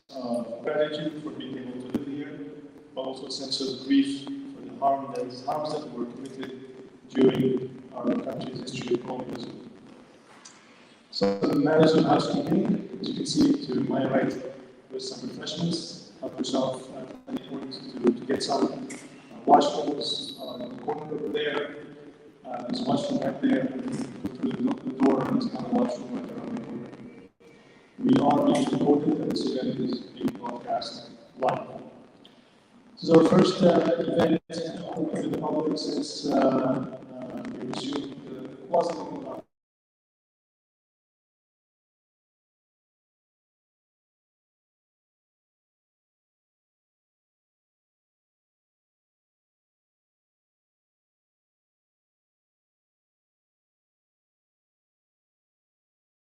of gratitude for being able to live here, but also a sense of grief for the harms that were committed during our country's history of colonialism. So, matters of housekeeping, as you can see to my right, there's some refreshments. Help yourself at any point to get some. Washballs in the corner over there. There's a washroom right there. Go through the door and there's another washroom right around the corner. We are being recorded and this event is being broadcast live. This is our first event open to the public since we resumed the quasi-lockdown.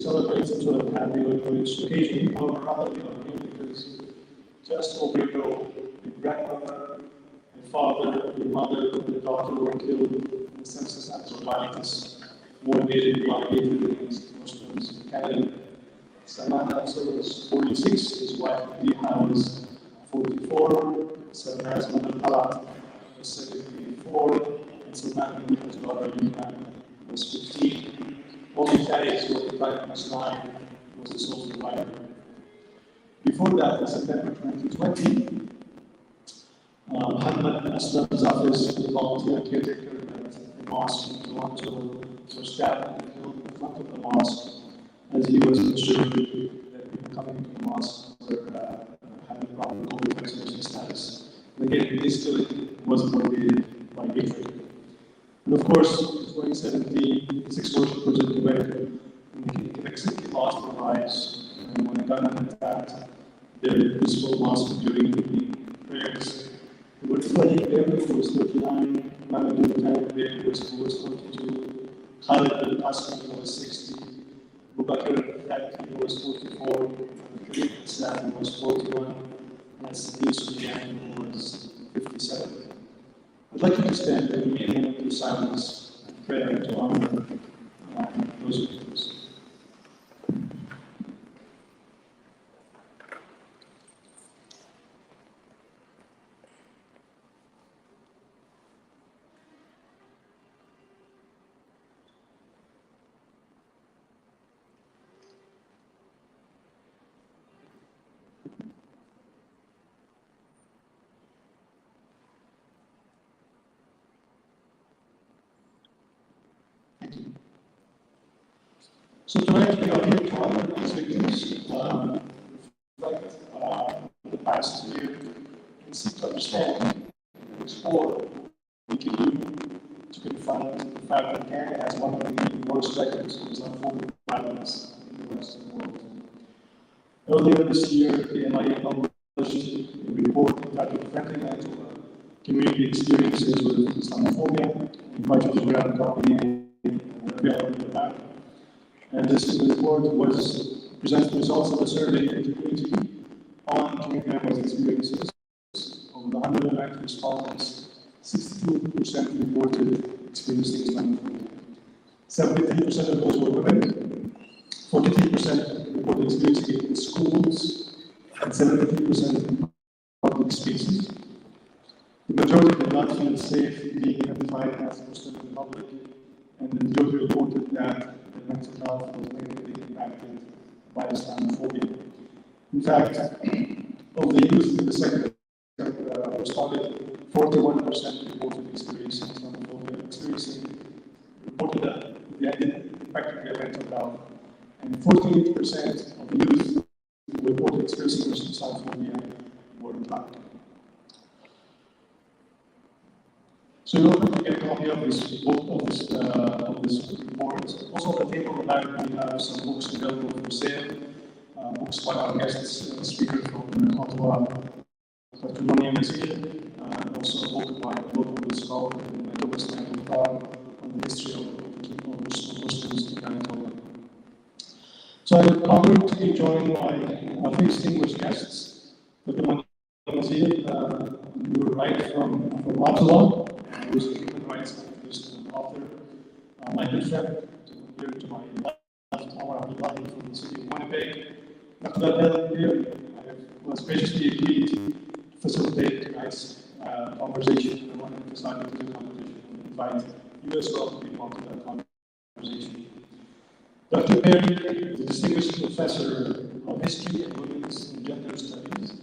Celebrate some sort of happy or joyous occasion, however, rather because just over a year ago, your grandmother, your father, your mother, your daughter were killed in the census acts of violence motivated by hatred against Muslims in Canada. Samantha was 46, his wife Abdullahi was 44, Samantha's mother Talat was 74, and Samantha's daughter Yuna was 15. Only Thais, who occupied Mazigh, was the sole survivor. Before that, in September 2020, Muhammad Aslam's office, the volunteer caretaker at the mosque in Toronto, was stabbed and killed in front of the mosque as he was assured that people coming to the mosque were having proper COVID vaccination status. And again, this killing was motivated by hatred. And of course, in 2017, 6 worshippers in Quebec accidentally lost their lives when a gunman attacked their peaceful mosque during evening prayers. There were 20 there, who was 39, Mamadou Tanabé, who was 42, Khalid al-Asmi, who was 60, Bubakar Fati, who was 44, Khalid Hassan, who was 41, and Sadiq Sufian, who was 57. I'd like you to stand and remain a moment of silence and prayer to honor those victims. So tonight we are here to honor these victims, reflect the past year, and seek to understand and explore what we can do to confront the fact that Canada has one of the worst records of Islamophobia violence in the Western world. Earlier this year, the MIA published a report entitled Friendly Mental Community Experiences with Islamophobia. I invite you to grab a copy and available in the back. And this report presents the results of a survey into community on community members' experiences. Of the 190 respondents, 62% reported experiencing Islamophobia. 73% of those were women, 43% reported experiencing it in schools, and 73% in public spaces. The majority did not feel safe being identified as Muslim in public, and the majority reported that their mental health was negatively impacted by Islamophobia. In fact, of the youth in the sector responded, 41% reported experiencing Islamophobia, reported that they had impacted their mental health, and 48% of the youth who reported experiencing Islamophobia were black. So in order to get a copy of this book, of this report, also on the table in the back we have some books available for sale. Books by our guest speaker from Ottawa, Dr. Monia, and also a book by a local scholar in Manitoba on the history of Muslims in Manitoba. So I'm honored to be joined by three distinguished guests. Dr. Monia, you were right from Ottawa, who's a human rights activist and author. My good friend, here to my left, Omar Abdullahi from the city of Winnipeg. Dr. Adele here, I have was graciously agreed to facilitate tonight's conversation. I want to emphasize to the competition and invite you as well to be part of that conversation. Dr. Mary is a distinguished professor of history and women's and gender studies.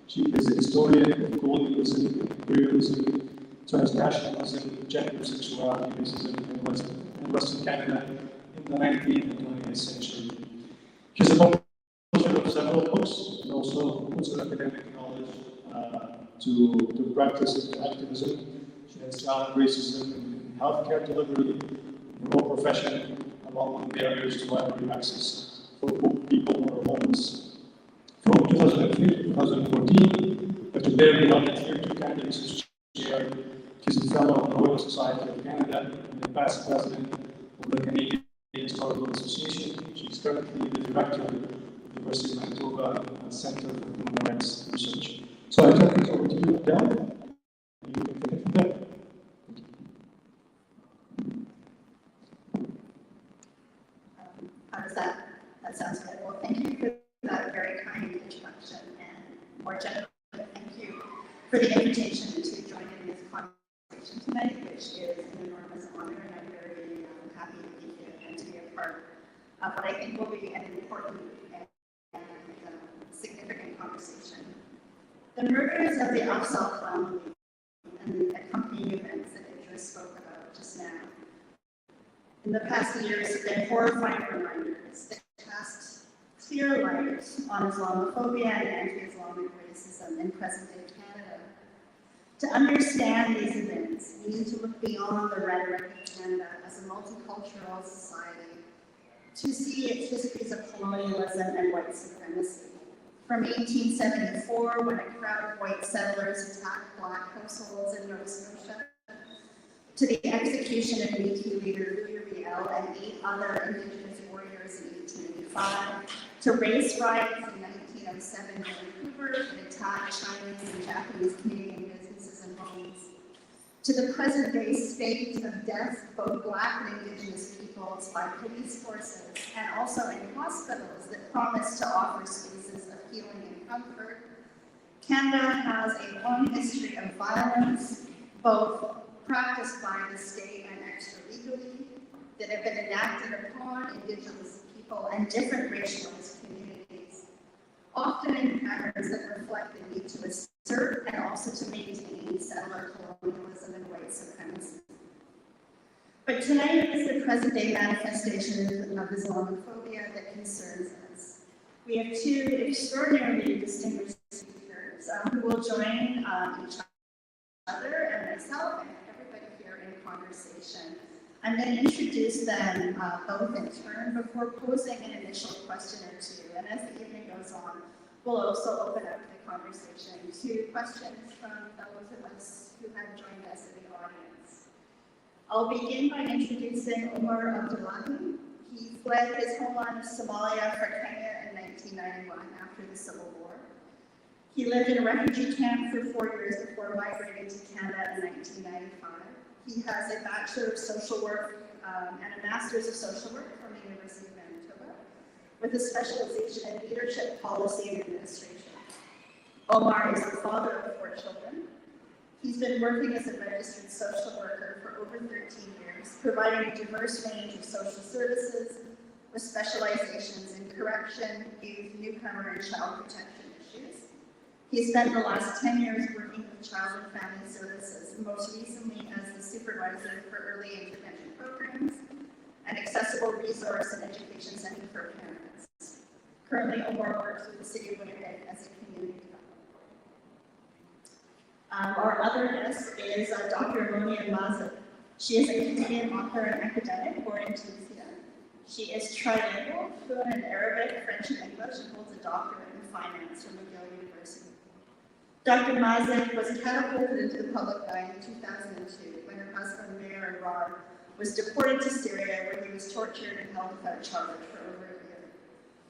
She is a historian of colonialism, imperialism, transnationalism, gender, sexuality, racism, and Western Canada in the 19th and 20th century. She's a publisher of several books and also puts her academic knowledge to practice and activism. She has challenged racism in healthcare delivery, in her whole profession, among barriers to library access for people who are homeless. From 2003 to 2014, Dr. Barry held a Tier 2 candidates chair. She's a fellow of the Royal Society of Canada and the past president of the Canadian Historical Association. She's currently the director of the University of Manitoba Center for Human Rights Research. So I turn it over to you, Adele. You can take it from there. How does that? That sounds good. Well, thank you for that very kind introduction, and more generally, thank you for the invitation to join in this conversation tonight, which is an enormous honor, and I'm very happy to be here and to be a part of what I think will be an important and significant conversation. The murders of the Afsal family and the accompanying events that Idris spoke about just now in the past years have been horrifying reminders that cast clear light on Islamophobia and anti-Islamic racism in present-day Canada. To understand these events, we need to look beyond the rhetoric of Canada as a multicultural society to see its histories of colonialism and white supremacy. From 1874, when a crowd of white settlers attacked black households in Nova Scotia, to the execution of Métis leader Louis Riel and 8 other Indigenous warriors in 1885, to race riots in 1907 in Vancouver that attacked Chinese and Japanese Canadian businesses and homes, to the present-day state of death of both Black and Indigenous peoples by police forces and also in hospitals that promise to offer spaces of healing and comfort. Canada has a long history of violence, both practiced by the state and extra-legally, that have been enacted upon Indigenous people and different racialized communities, often in patterns that reflect the need to assert and also to maintain settler colonialism and white supremacy. But tonight is the present-day manifestation of Islamophobia that concerns us. We have 2 extraordinarily distinguished speakers who will join each other and myself and everybody here in conversation. I'm going to introduce them both in turn before posing an initial question or 2. And as the evening goes on, we'll also open up the conversation to questions from those of us who have joined us in the audience. I'll begin by introducing Omar Abdullahi. He fled his homeland of Somalia for Kenya in 1991 after the Civil War. He lived in a refugee camp for 4 years before migrating to Canada in 1995. He has a Bachelor of Social Work and a Master's of Social Work from the University of Manitoba, with a specialization in leadership, policy, and administration. Omar is the father of 4 children. He's been working as a registered social worker for over 13 years, providing a diverse range of social services with specializations in correction, youth, newcomer, and child protection issues. He spent the last 10 years working with Child and Family Services, most recently as the supervisor for early intervention programs, an accessible resource and education center for parents. Currently, Omar works with the City of Winnipeg as a community developer. Our other guest is Dr. Monia Mazigh. She is a Canadian author and academic born in Tunisia. She is trilingual, fluent in Arabic, French, and English, and holds a doctorate in finance from McGill University. Dr. Mazigh was catapulted into the public eye in 2002 when her husband, Mayor Omar, was deported to Syria, where he was tortured and held without charge for over a year.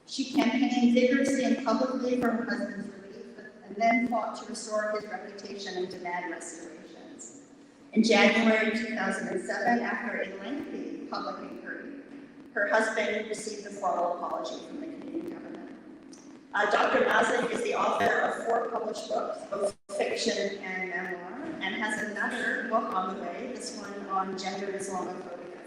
She campaigned vigorously and publicly for her husband's relief, and then fought to restore his reputation and demand restorations. In January 2007, after a lengthy public inquiry, her husband received a formal apology from the Canadian government. Dr. Mazigh is the author of 4 published books, both fiction and memoir, and has another book on the way, this one on gender Islamophobia.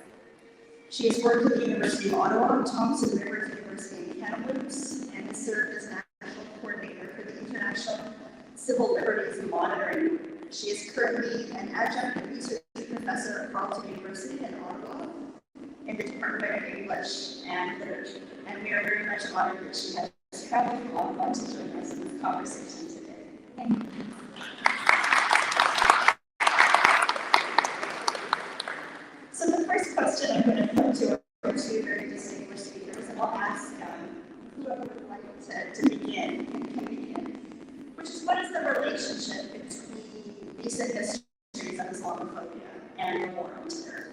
She has worked at the University of Ottawa, Thompson Rivers University in Kamloops, and has served as national coordinator for the International Civil Liberties Monitoring. She is currently an adjunct research professor at Carleton University in Ottawa in the Department of English and Literature. And we are very much honored that she has traveled from Ottawa to join us in this conversation today. Thank you. So the first question I'm going to put to our 2 very distinguished speakers, and I'll ask whoever would like to begin and can begin, which is, what is the relationship between recent histories of Islamophobia and the war on terror?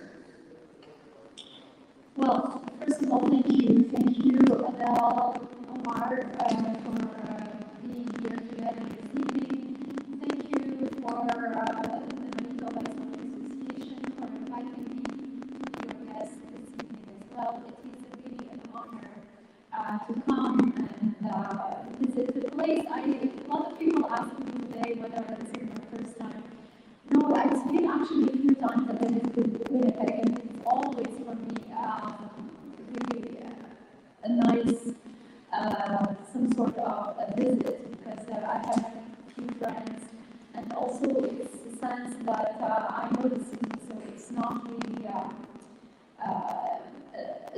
Well, first of all, thank you. Thank you, Adele, Omar, for being here together this evening. Thank you for the Medical Islamic Association for inviting me to be your guest this evening as well. It is really an honor to come and visit the place. A lot of people ask me today whether this is my first time. No, it's been actually a few times that I visited Winnipeg, and it's always for me really a nice, some sort of a visit, because I have a few friends, and also it's a sense that I know the city, so it's not really a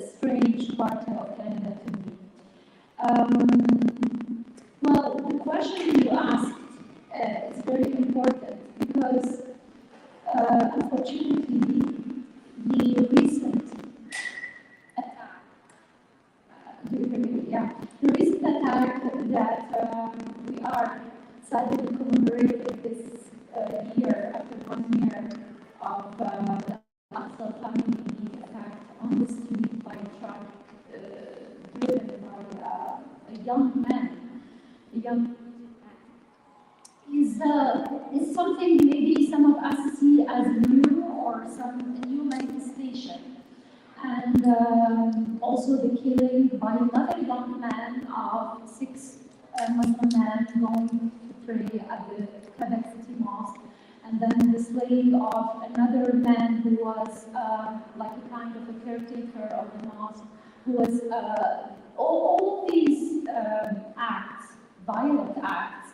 strange part of Canada to me. Well, the question you asked is very important, because unfortunately the recent attack, the recent attack that we are sadly commemorating this year, after 1 year of the Al-Aqsa family being attacked on the street by a truck driven by a young man, is something maybe some of us see as new, or some new manifestation. And also the killing by another young man of 6 Muslim men going to pray at the Quebec City Mosque, and then the slaying of another man who was like a kind of a caretaker of the mosque, who was all of these acts, violent acts,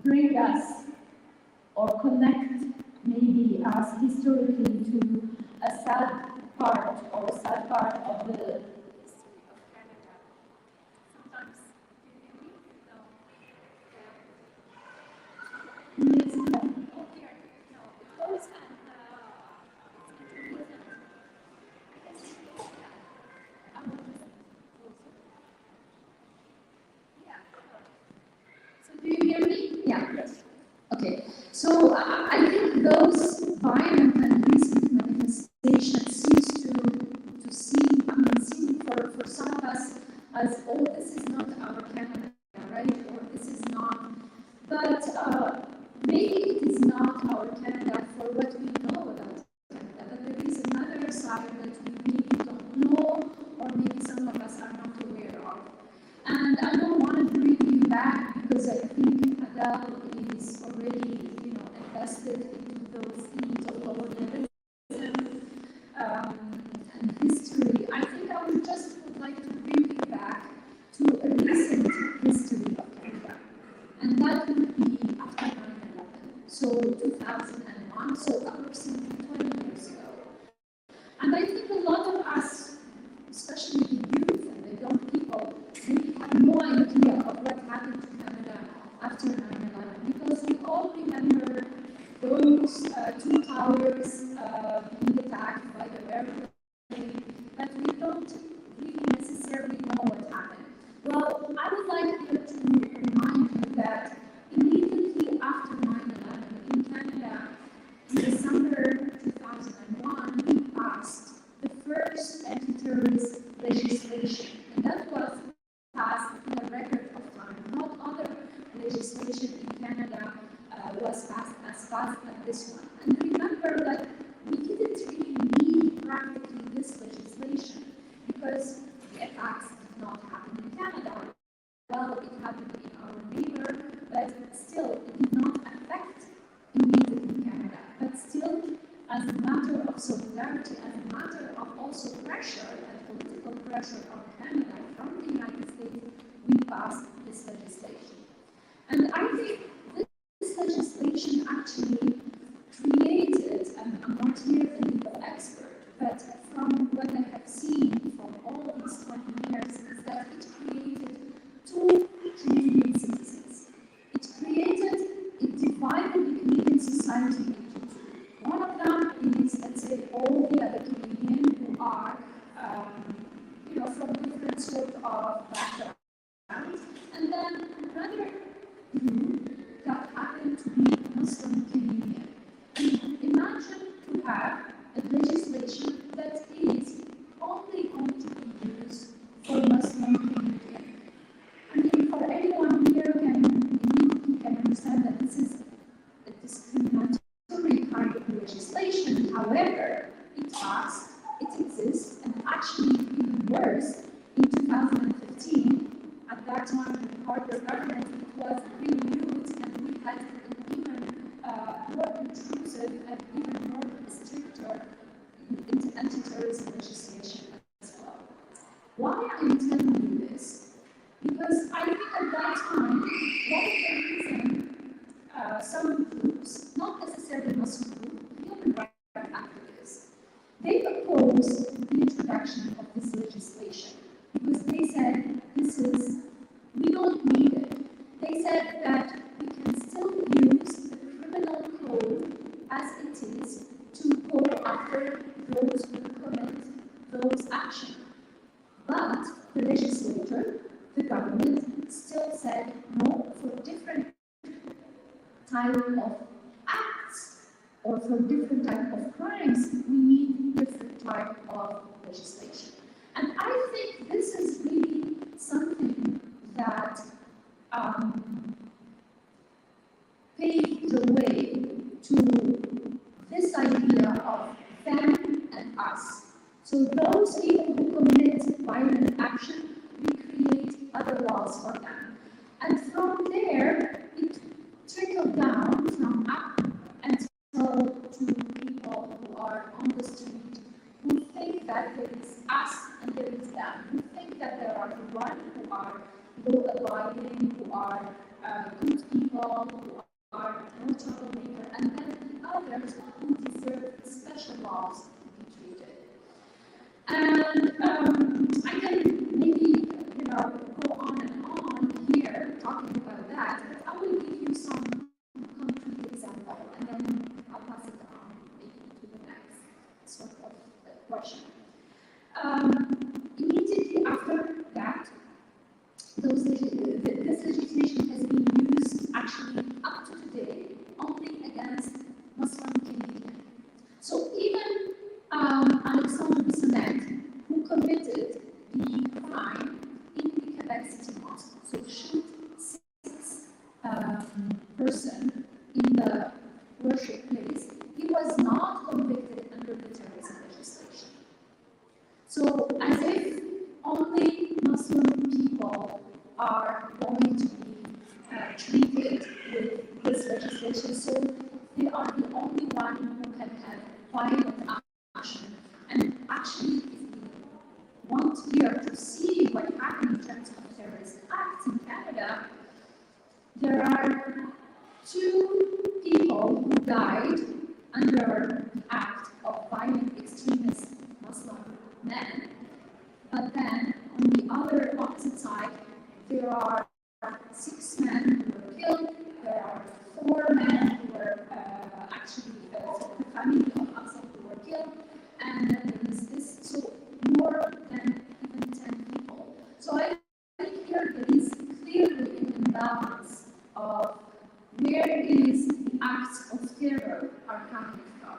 bring us or connect maybe us historically to a sad part or a sad part of the history of Canada. Sometimes, do you hear me? Yeah. Yes. Okay. So I think those violent and recent manifestations seem for some of us as, oh, this is not our Canada, right? Or this is not. But maybe it is not our Canada for what we know about Canada. But there is another side that we maybe don't know, or maybe some of us are not aware of. And I don't want to bring you back, because I think Adele is already, invested into those themes of colonialism and history. I think I would like to bring you back to a recent history of Canada, and that would be after 9/11, so 2001, so approximately 20 years ago. And I think a lot of us, especially the youth and the young people, really have no idea of what happened to Canada after 9/11, because we all remember those 2 towers being attacked by the airplane, but we don't really necessarily know what happened. Well, I would like to remind you that immediately after 9/11 in Canada, in December 2001, we passed the first anti-terrorist legislation, and that was passed in a record of time. Not other legislation in Canada was passed as fast as this one. And remember that we didn't really need practically this legislation, because the attacks did not happen in Canada. solidarity as a matter of also pressure, and political pressure on Canada from the United States, we passed this legislation. And I think this legislation actually created, and I'm not here a legal expert, but from what I have seen from all these 20 years, is that it created two Canadian citizens. It divided the Canadian society into two. One of them is, let's say, all the other Canadians who are, from different sort of backgrounds, and then another group that happened to be Muslim Canadian. And imagine to have a legislation that is only going to be used for Muslim Canadian. I mean, for anyone here can immediately understand that this is a discriminatory kind of legislation. However, it passed, it exists, and actually even worse, in 2015, at that time the Carter government, it was renewed, and we had an even more intrusive and even more stricter anti-terrorism legislation as well. Why I'm telling you this? Because I think at that time, one of the reasons some groups, not necessarily Muslim groups, human rights activists, they opposed the introduction of this legislation because they said we don't need it. They said that we can still use the criminal code as it is to go after those who commit those actions. But the legislature, the government, still said no, for different type of acts or for different type of crimes, we need different type of legislation. And I think this is really something that paved the way to this idea of them and us. So those people who commit violent action, we create other laws for them. And from there, it trickled down from up until to people who are on the street, who think that there is us and there is them, who think that there are the ones who are law-abiding, who are good people, who are no troublemaker, and then the others who deserve special laws to be treated. And I can maybe, go on and on here talking about that, but I will give you some concrete example, and then I'll pass it on maybe to the next sort of question. Immediately after that, this legislation has been used actually up to today only against Muslim Canadians. So even Alexandre, who committed the crime in the Quebec City Mosque, so shoot 6 person in the worship place, he was not convicted under the terrorism legislation. So as if only Muslim people are going to be treated with this legislation, so they are the only one who can have violent action. And actually, if we want here to see what happened in terms of terrorist acts in Canada, there are 2 people who died under the act of violent extremist Muslim men. But then, on the other opposite side, there are 6 men who were killed, there are 4 men who were actually the family of Aqsa who were killed, and then there is this, so more than even 10 people. So I think here there is clearly an imbalance of where is the acts of terror are coming from.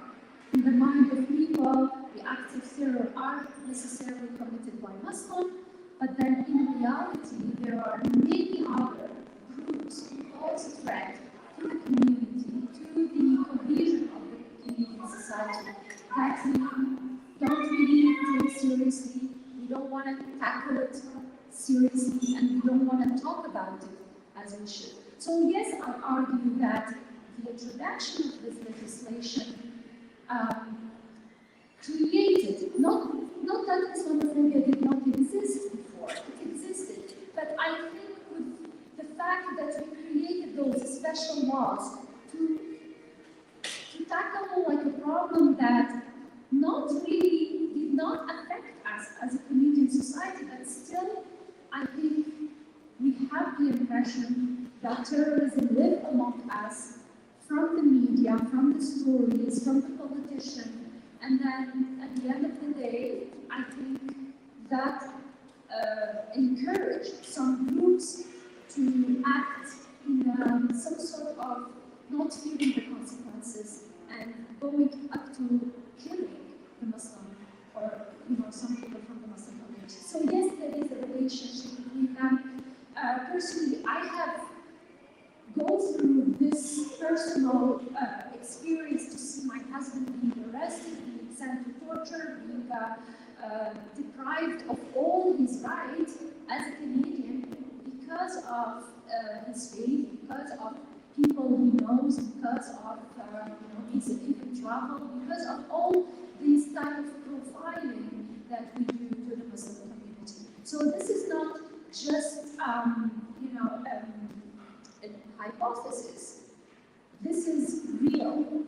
In the mind of people, the acts of terror are necessarily committed by Muslims, but then in reality, there are many other groups who pose a threat to the community, to the cohesion of the Canadian society, that we don't really take seriously, we don't want to tackle it seriously, and we don't want to talk about it as we should. So yes, I argue that the introduction of this legislation created, not that Islamophobia did not exist before, it existed, but I think with the fact that we created those special laws to tackle like a problem that not really did not affect us as a Canadian society, but still, I think we have the impression that terrorism lives among us from the media, from the stories, from the politician, and then at the end of the day, I think that encouraged some groups to act in some sort of not fearing the consequences and going up to killing the Muslim or some people from the Muslim community. So yes, there is a relationship between them. Personally, I have gone through this personal experience to see my husband being arrested, being sent to torture, being deprived of all his rights as a Canadian because of his faith, because of people he knows, because of his even travel, because of all these type of profiling that we do to the Muslim community. So this is not just a hypothesis. This is real.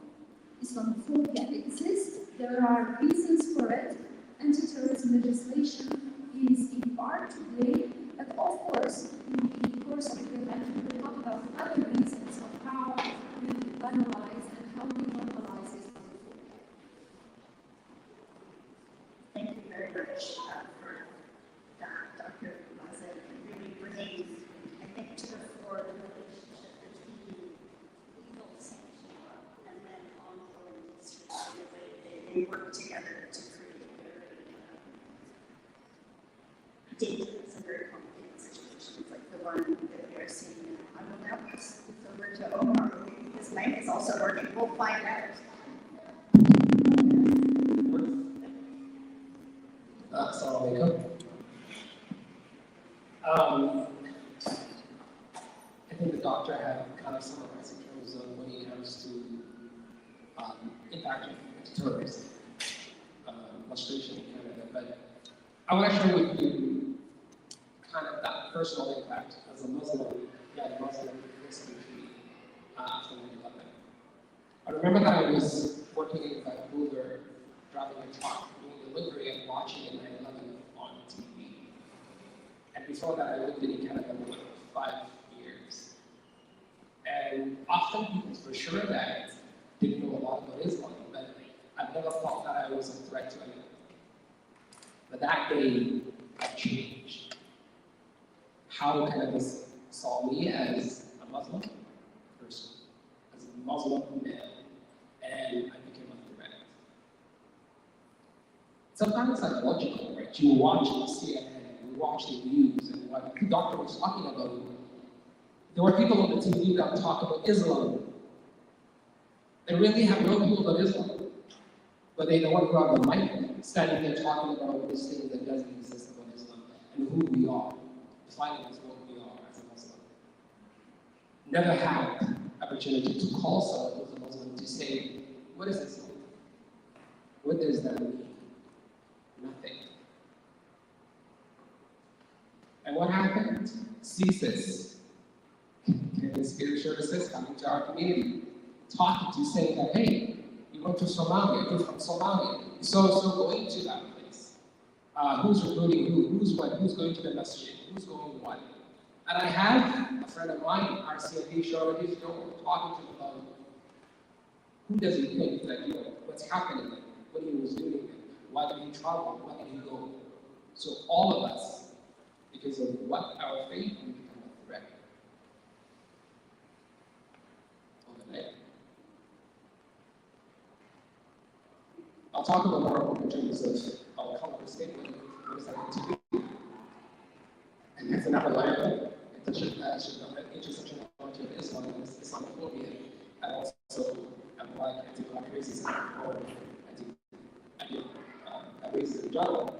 Islamophobia exists. There are reasons for it. Anti-terrorism legislation is in part to blame, but of course, in the course of the event, we will talk about other reasons of how we banalize and how we normalize Islamophobia. Thank you very much for that, Dr. Mazigh. It really brings, I think, to the fore the relationship between legal sanction and then ongoing history, the way they work together to create very dangerous and very complicated situations like the one that we are seeing now. I will now pass this over to Omar. His mic is also working. We'll find out. Assalamu alaikum. I think the doctor had kind of summarized in terms of when it comes to impact of terrorism, frustration in Canada. But I want to share with you kind of that personal impact as a Muslim, young Muslim in this country after 9/11. I remember that I was working in Vancouver, driving a truck, doing delivery and watching 9/11 on TV. And before that, I lived in Canada for 5 years. And often people, for sure, that didn't know a lot about Islam, but I've never felt that I was a threat to anyone. But that day, I changed. How Canada saw me as a Muslim person, as a Muslim man, and I became a threat. Sometimes it's psychological, right? You watch CNN, you watch the news, and what the doctor was talking about. There were people on the TV that talk about Islam. They really have no clue about Islam. But they don't want to go on the mic, standing there talking about this thing that doesn't exist about Islam and who we are, defining as what we are as a Muslim. Never had opportunity to call someone who's a Muslim to say, what is Islam? What does that mean? Nothing. And what happened? CSIS, Canadian Spiritual Services, coming to our community, talking to, saying that, hey, you went to Somalia, you're from Somalia, so going to that place. Who's recruiting who? Who's what? Who's going to the masjid? Who's going what? And I had a friend of mine, RCMP, showed his door, talking to him about who does he think that, what's happening, what he was doing, why did he travel, why did he go? So all of us, because of what our faith, we become a threat. Overnight. I'll talk about more in terms of, I'll come up with a statement, what is that going to be? And that's another layer, intersection of Islam and Islamophobia, and also apply anti-black racism or racism in general.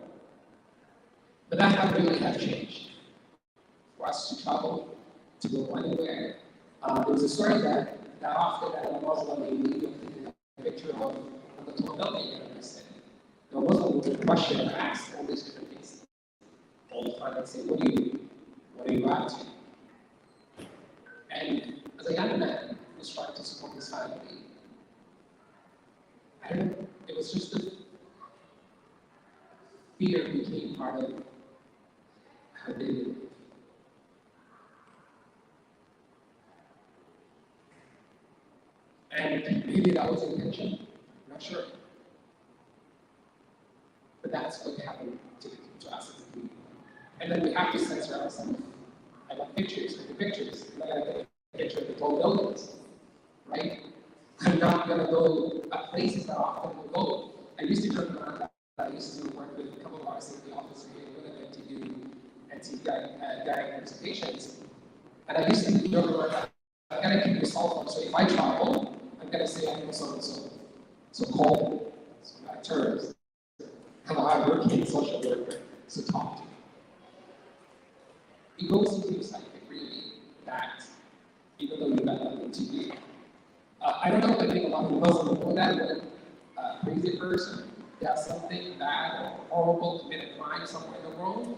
But that really has changed. For us to travel, to go anywhere. There was a story that often that a Muslim may leave a picture of the tall building in Winnipeg. the Muslim would question and ask all these different things all the time and say, what are you up to? And as a young man who's trying to support his family, I don't know, it was just the fear became part of her daily life. And maybe that was intention, I'm not sure. But that's what happened to us as a community. And then we have to censor ourselves. I got pictures, and I got a picture of the tall buildings, right? I'm not gonna go at places that I often will go. I used to joke around that. I used to work with a couple of our safety officers here in Winnipeg to do anti-gang presentations. And I used to joke around that. I gotta keep your cell phone, so if I travel, I'm gonna say I know so-and-so. So call me. So that terms. Hello, I work in social worker, so talk to me. It goes into something really that, even though you got nothing to do. I don't know, I think a lot of Muslims know that when a crazy person does something bad or horrible, commit a crime somewhere in the world,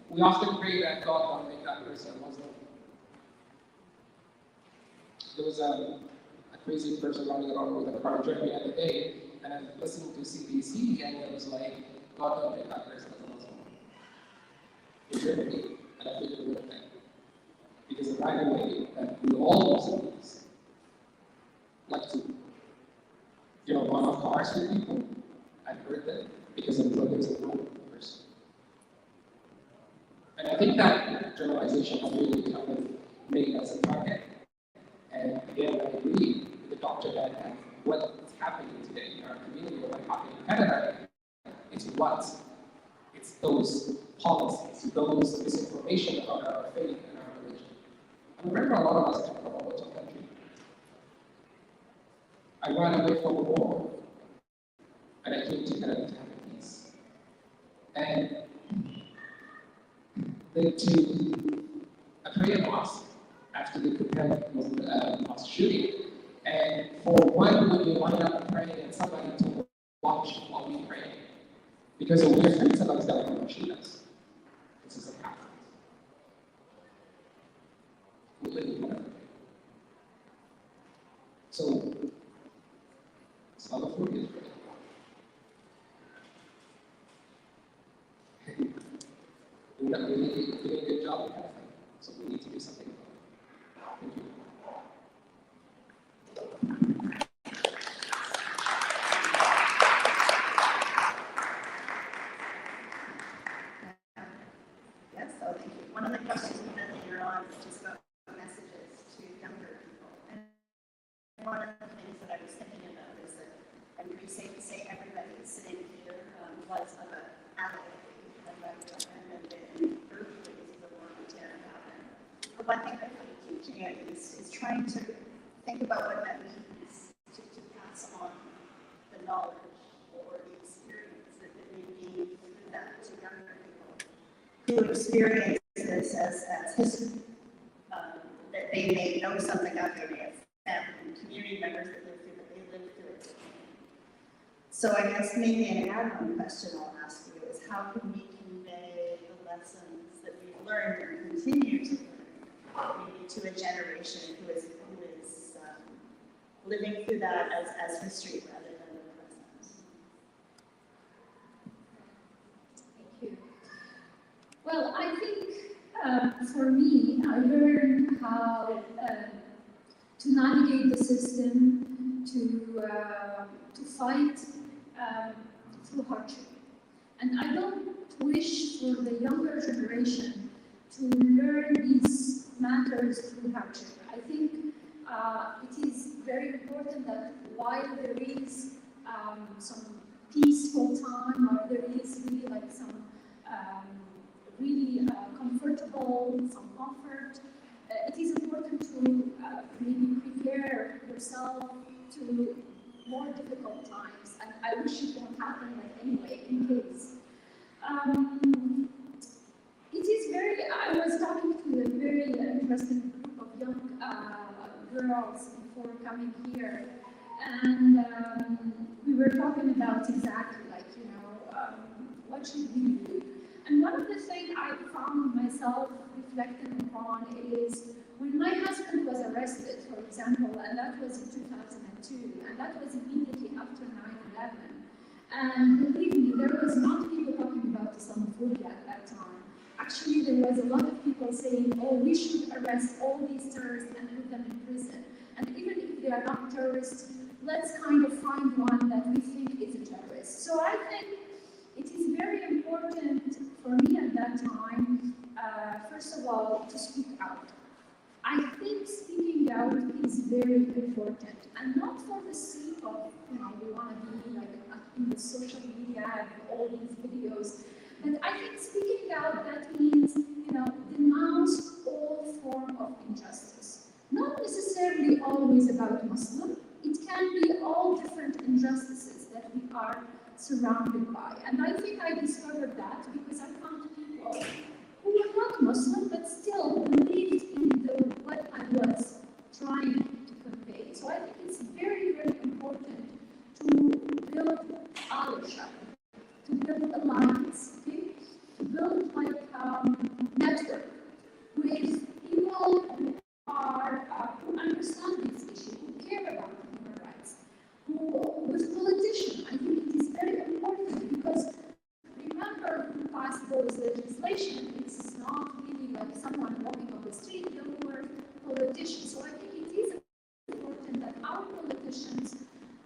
we often pray that God will make that person a Muslim. There was a crazy person running around with a car journey the other day, and I'm listening to CBC, and it was like, God will make that person a Muslim. In Germany, and I think it would have been. Because the right way that we all Muslims like to, run off cars with people and hurt them because of drugs and wrong person. And I think that generalization has really kind of made us a target. And again, I agree with the doctor that what's happening today in our community, or what happened in Canada, it's those policies, those misinformation about our faith and our religion. And remember, a lot of us come from a Muslim country. I ran away from a war, and I came to Canada to have peace. And then to a prayer mosque after the Winnipeg mosque shooting, and for one would we wind up praying and somebody to watch while we pray. Because we're afraid somebody's going to come and shoot us. This is a conflict. We live in Winnipeg. So, Islamophobia is real. We're not really doing a good job of that, so we need to do something about it. Thank you. Yes, so thank you. One of the questions we had later on was just about messages to younger people. And one of the things that I was thinking about is that I'm pretty safe to say everybody sitting here was of an ally, and I recommend it in early days of the war in Canada. But one thing that I'm teaching it is trying to think about what that means to pass on the knowledge or the experience that may be through that to younger people who experience this as history, that they may know something of it, family and community members that live through it, they live through it. So I guess maybe an add-on question I'll ask you is how can we convey the lessons that we've learned and continue to learn, maybe to a generation who is living through that as history rather than the present. Thank you. Well, I think for me, I learned how to navigate the system, to fight through hardship. And I don't wish for the younger generation to learn these matters through hardship. I think it is very important that while there is some peaceful time, or there is really like some really comfortable, some comfort, it is important to maybe prepare yourself to more difficult times. And I wish it won't happen like anyway, in case. It is I was talking to a very interesting group of young girls before coming here, and we were talking about exactly like, what should we do? And one of the things I found myself reflecting upon is when my husband was arrested, for example, and that was in 2002, and that was immediately after 9/11. And believe me, there was not people talking about Islamophobia at that time. Actually, there was a lot of people saying, oh, we should arrest all these terrorists and put them in prison. And even if they are not terrorists, let's kind of find one that we think is a terrorist. So I think it is very important for me at that time, first of all, to speak out. I think speaking out is very important, and not for the sake of, we want to be like in the social media and all these videos, but I think speaking out, that means, denounce all form of injustice. Not necessarily always about Muslim, it can be all different injustices that we are surrounded by. And I think I discovered that because I found people who were not Muslim, but still believed in what I was trying to convey. So I think it's very, very important to build allyship, to build alliance, okay? To build like network with people who are who understand these issues, who care about human rights, who with politicians. I think it is very important because remember who passed those legislation. It's not really like someone walking on the street, they were politicians. So I think it is important that our politicians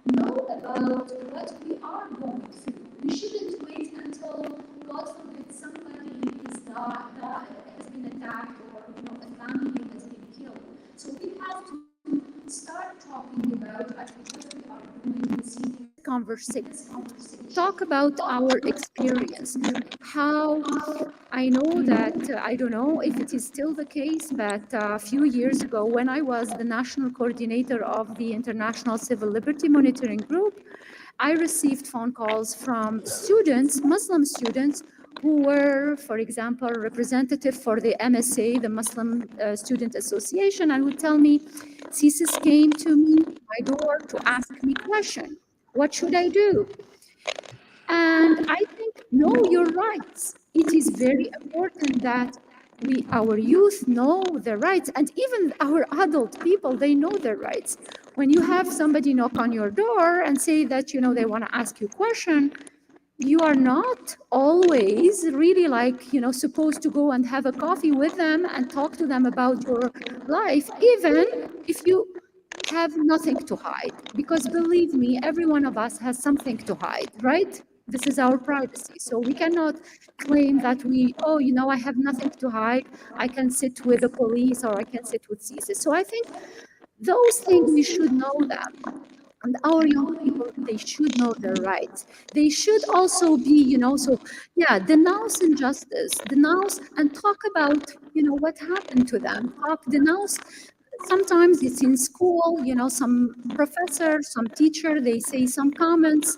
know about what we are going through. We shouldn't wait until, God forbid, somebody has been attacked or a family has been killed. So we have to start talking about actually what we are doing in city. Conversation. Talk about our experience. How I know that, I don't know if it is still the case, but a few years ago when I was the national coordinator of the International Civil Liberty Monitoring Group, I received phone calls from students, Muslim students, who were, for example, representative for the MSA, the Muslim Student Association, and would tell me, CSIS came to me, my door, to ask me question. What should I do? And I think, know your rights. It is very important that our youth know their rights, and even our adult people, they know their rights. When you have somebody knock on your door and say that, they want to ask you a question, you are not always really supposed to go and have a coffee with them and talk to them about your life, even if you have nothing to hide, because believe me, every one of us has something to hide, right? This is our privacy. So we cannot claim that I have nothing to hide. I can sit with the police or I can sit with CSIS. So I think those things, we should know them. And our young people, they should know their rights. They should also be, denounce injustice, denounce and talk about, what happened to them. Denounce. Sometimes it's in school, some professor, some teacher, they say some comments.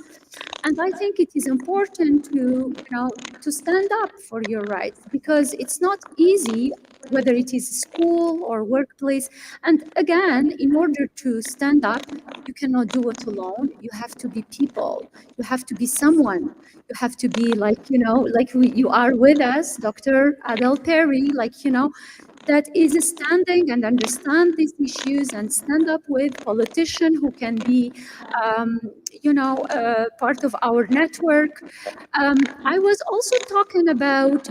And I think it is important to stand up for your rights, because it's not easy, whether it is school or workplace. And again, in order to stand up, you cannot do it alone. You have to be people. You have to be someone. You have to be you are with us, Dr. Adele Perry, that is standing and understand these issues and stand up with politicians who can be, part of our network. I was also talking about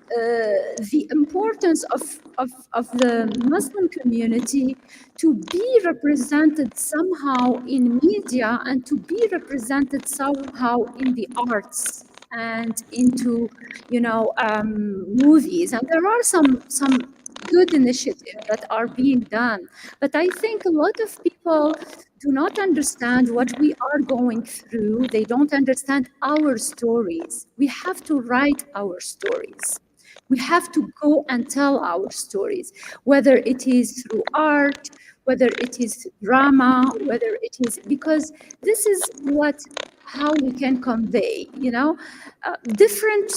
the importance of the Muslim community to be represented somehow in media and to be represented somehow in the arts and into movies. And there are some good initiatives that are being done, but I think a lot of people do not understand what we are going through. They don't understand our stories. We have to write our stories. We have to go and tell our stories, whether it is through art, whether it is drama, whether it is, because this is what how we can convey, different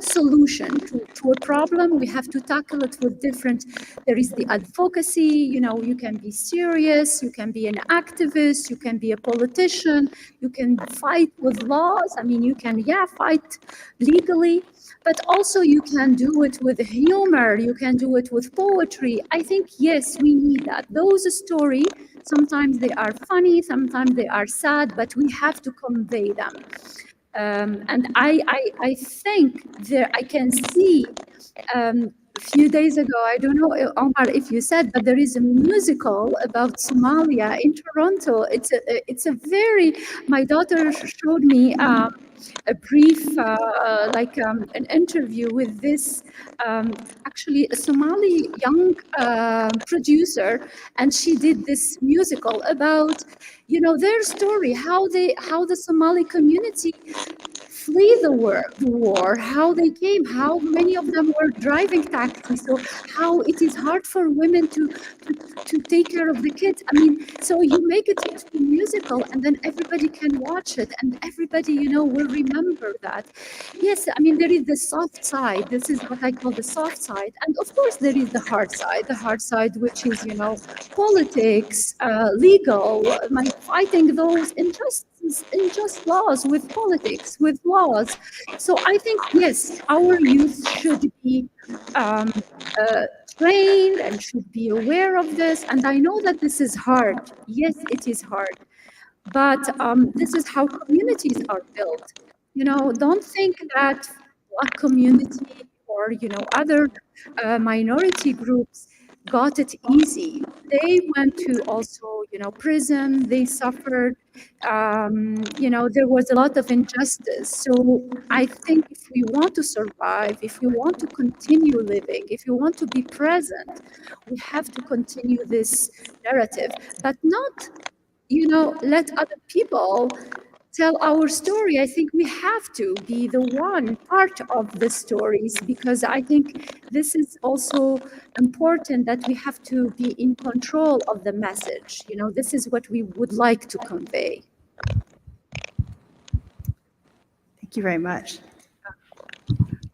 solution to a problem. We have to tackle it with different. There is the advocacy. You can be serious. You can be an activist. You can be a politician. You can fight with laws. I mean, you can fight legally. But also you can do it with humor, you can do it with poetry. I think, yes, we need that. Those stories, sometimes they are funny, sometimes they are sad, but we have to convey them. And I think there, I can see a few days ago, I don't know, Omar, if you said, but there is a musical about Somalia in Toronto. It's a very, my daughter showed me a brief, an interview with this, actually a Somali young producer, and she did this musical about, their story, how the Somali community flee the war, how they came, how many of them were driving taxis, so how it is hard for women to take care of the kids. I mean, so you make it into a musical, and then everybody can watch it, and everybody, will remember that. Yes, I mean, there is the soft side. This is what I call the soft side, and of course there is the hard side, which is, politics, legal, fighting those unjust laws with politics, with laws. So I think, yes, our youth should be trained and should be aware of this. And I know that this is hard. Yes, it is hard. But this is how communities are built. Don't think that Black community or, other minority groups got it easy. They went to also, prison, they suffered, there was a lot of injustice. So I think if we want to survive, if we want to continue living, if we want to be present, we have to continue this narrative, but not, let other people tell our story. I think we have to be the one part of the stories, because I think this is also important, that we have to be in control of the message. This is what we would like to convey. Thank you very much.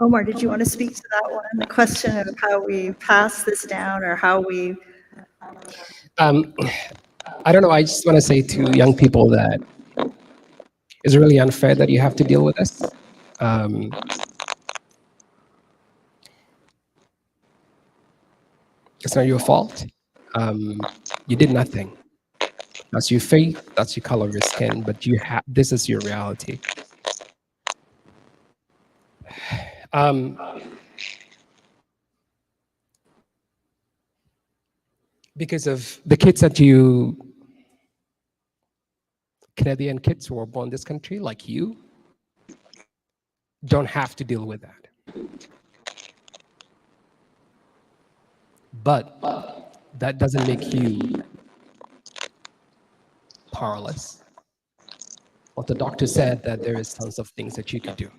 Omar, did you want to speak to that one? The question of how we pass this down, or how we... I don't know. I just want to say to young people that it's really unfair that you have to deal with this. It's not your fault. You did nothing. That's your faith. That's your color of your skin. But this is your reality. Because of the kids that Canadian kids who are born in this country, like you, don't have to deal with that. But that doesn't make you powerless. What the doctor said, that there is tons of things that you could do.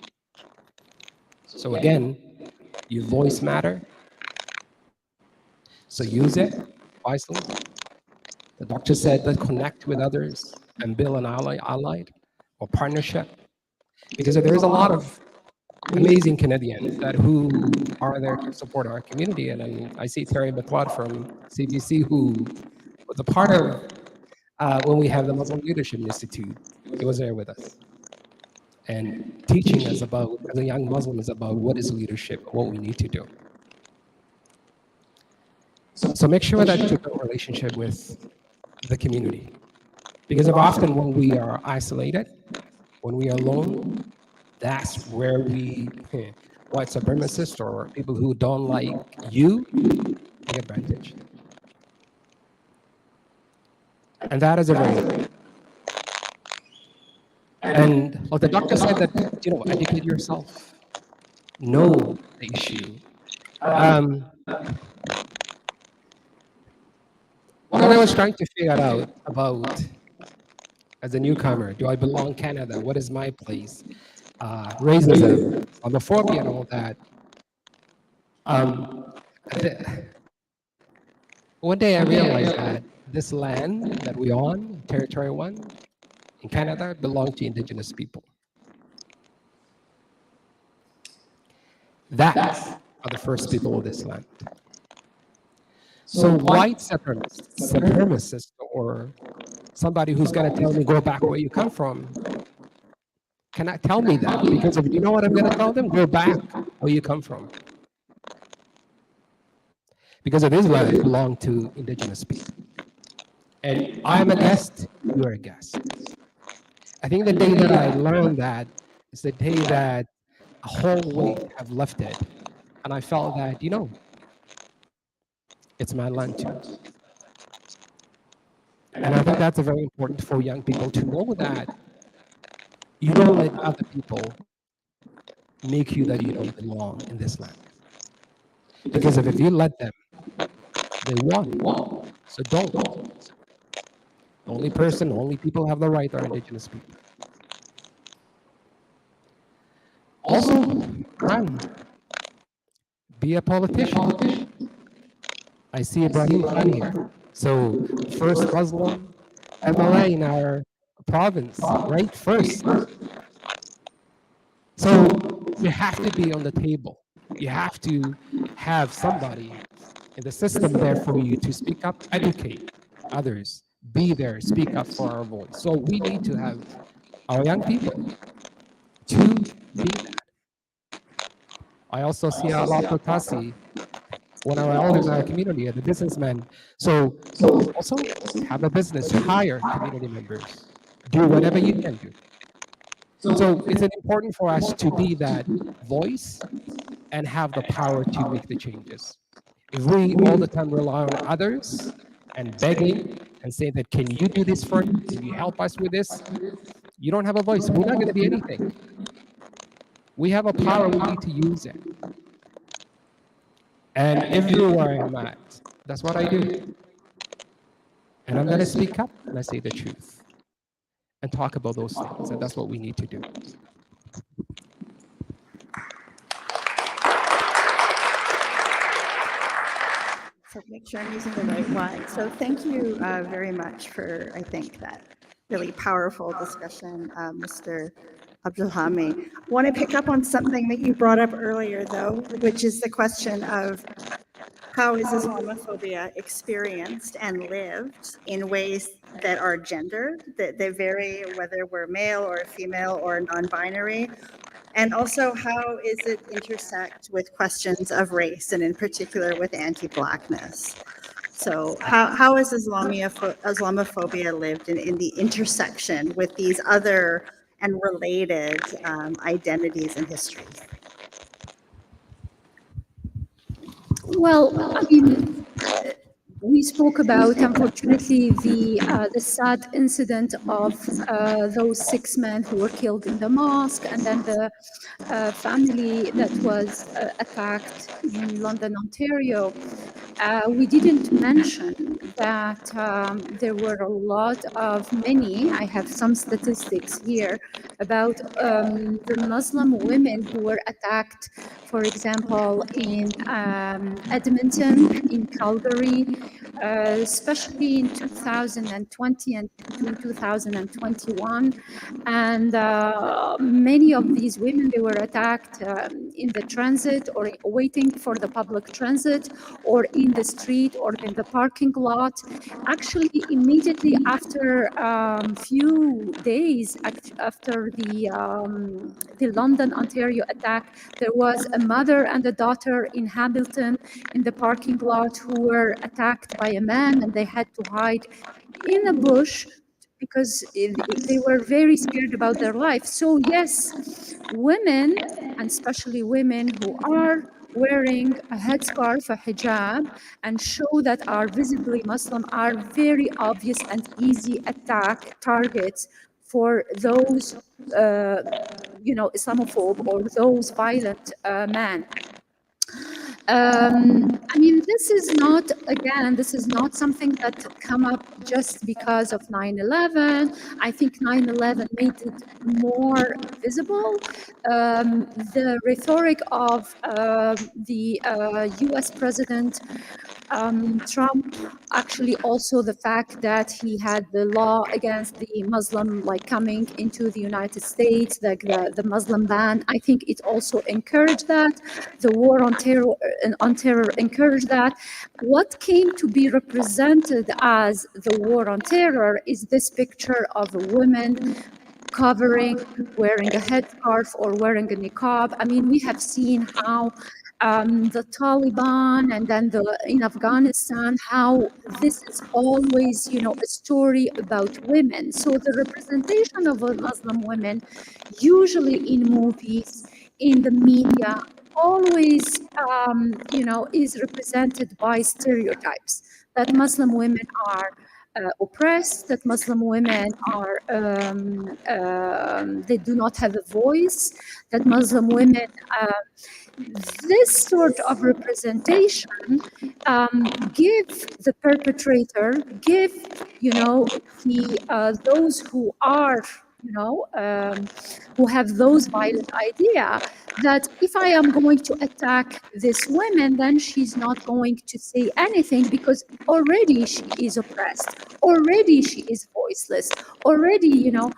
So again, your voice matter. So use it wisely. The doctor said that connect with others and build an allied or partnership, because there is a lot of amazing Canadians who are there to support our community. And I see Terry McLeod from CBC, who was a part of when we have the Muslim Leadership Institute. He was there with us and teaching us about, as a young Muslim, is about what is leadership, what we need to do. So make sure that you build a relationship with the community, because often when we are isolated, when we are alone, that's where white supremacists or people who don't like you take advantage. And that is a very... And like the doctor said, that, educate yourself, know the issue. When I was trying to figure out about, as a newcomer, do I belong in Canada? What is my place? Racism, homophobia, and all that. One day I realized that this land that we on, Territory 1, in Canada belong to Indigenous people. That are the first people of this land. So white supremacist or somebody who's going to tell me, go back where you come from, cannot tell me that, because if you know what I'm going to tell them, go back where you come from. Because this land belongs to Indigenous people. And I'm a guest, you're a guest. I think the day that I learned that is the day that a whole weight have lifted. And I felt that, it's my land too. And I think that's very important for young people to know that you don't let other people make you that you don't belong in this land. Because if you let them, they won. So don't. Only people have the right are Indigenous people. Also, run. Be a politician. I see Ibrahim Khan here. So, first Muslim MLA in our province, right? First. So, you have to be on the table. You have to have somebody in the system there for you to speak up, educate others, be there, speak up for our voice. So, we need to have our young people to be that. I also see a lot of Tasi, one of our elders in our community, the businessmen. So also have a business, hire community members, do whatever you can do. So it's important for us to be that voice and have the power to make the changes. If we all the time rely on others and begging and say that, can you do this for me? Can you help us with this? You don't have a voice. We're not going to be anything. We have a power, we need to use it. And everywhere I'm at, that's what I do. And I'm going to speak up and I say the truth and talk about those things. And that's what we need to do. So make sure I'm using the right one. So thank you very much for, I think, that really powerful discussion, Mr. Abdullahi. I want to pick up on something that you brought up earlier, though, which is the question of how is Islamophobia experienced and lived in ways that are gendered, that they vary whether we're male or female or non-binary, and also how is it intersect with questions of race and in particular with anti-Blackness. So how is Islamophobia lived in the intersection with these other and related identities and histories? Well, I mean, we spoke about, unfortunately, the sad incident of those 6 men who were killed in the mosque, and then the family that was attacked in London, Ontario. We didn't mention that there were a lot of I have some statistics here about the Muslim women who were attacked, for example, in Edmonton, in Calgary, especially in 2020 and 2021. And many of these women, they were attacked in the transit or waiting for the public transit or in the street or in the parking lot. Actually, immediately after few days after the London, Ontario attack, there was a mother and a daughter in Hamilton in the parking lot who were attacked by a man, and they had to hide in a bush because they were very scared about their life. So yes, women, and especially women who are wearing a headscarf, a hijab, and show that are visibly Muslim are very obvious and easy attack targets for those, Islamophobe or those violent men. I mean, this is not, again, this is not something that come up just because of 9/11. I think 9/11 made it more visible. The rhetoric of the US President Trump, actually also the fact that he had the law against the Muslim like coming into the United States, like the Muslim ban, I think it also encouraged that. The war on terror encouraged that. What came to be represented as the war on terror is this picture of a woman covering, wearing a headscarf or wearing a niqab. I mean, we have seen how the Taliban and then in Afghanistan, how this is always, you know, a story about women. So the representation of Muslim women, usually in movies, in the media, always, you know, is represented by stereotypes that Muslim women are oppressed, that Muslim women are, they do not have a voice, that Muslim women, this sort of representation give the perpetrator, give, you know, those who are, you know, who have those violent idea that if I am going to attack this woman, then she's not going to say anything because already she is oppressed, already she is voiceless, already, you know.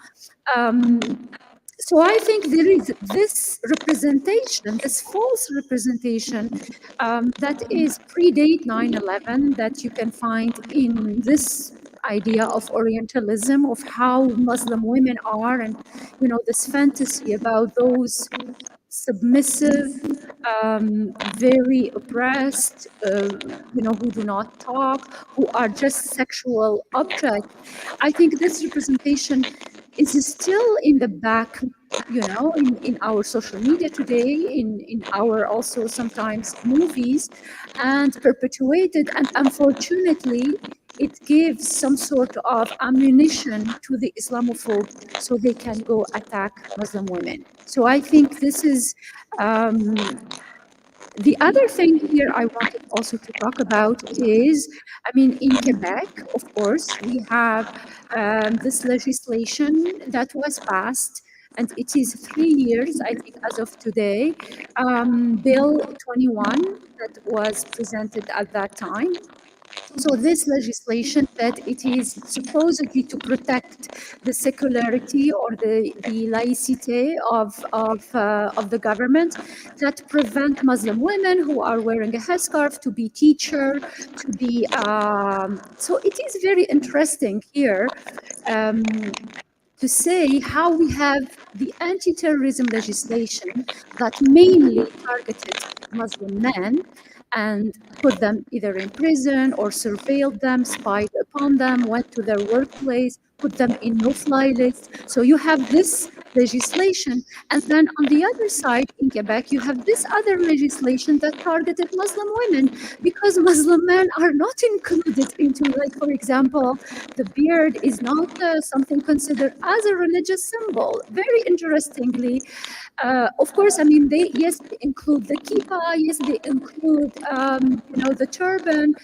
So I think there is this representation, this false representation that is predate 9/11 that you can find in this idea of Orientalism, of how Muslim women are, and, you know, this fantasy about those submissive, very oppressed, you know, who do not talk, who are just sexual objects. I think this representation is still in the back, you know, in our social media today, in our also sometimes movies, and perpetuated. And unfortunately, it gives some sort of ammunition to the Islamophobe so they can go attack Muslim women. So I think this is the other thing here I wanted also to talk about is, I mean, in Quebec, of course, we have this legislation that was passed, and it is 3 years, I think, as of today, Bill 21 that was presented at that time. So this legislation that it is supposedly to protect the secularity or the laicity of the government, that prevent Muslim women who are wearing a headscarf to be teacher, to be, so it is very interesting here to say how we have the anti-terrorism legislation that mainly targeted Muslim men and put them either in prison or surveilled them, spied upon them, went to their workplace, put them in no-fly list. So you have this legislation. And then on the other side, in Quebec, you have this other legislation that targeted Muslim women because Muslim men are not included into, like, for example, the beard is not something considered as a religious symbol. Very interestingly, of course, I mean, they include the kippah, yes, they include, you know, the turban,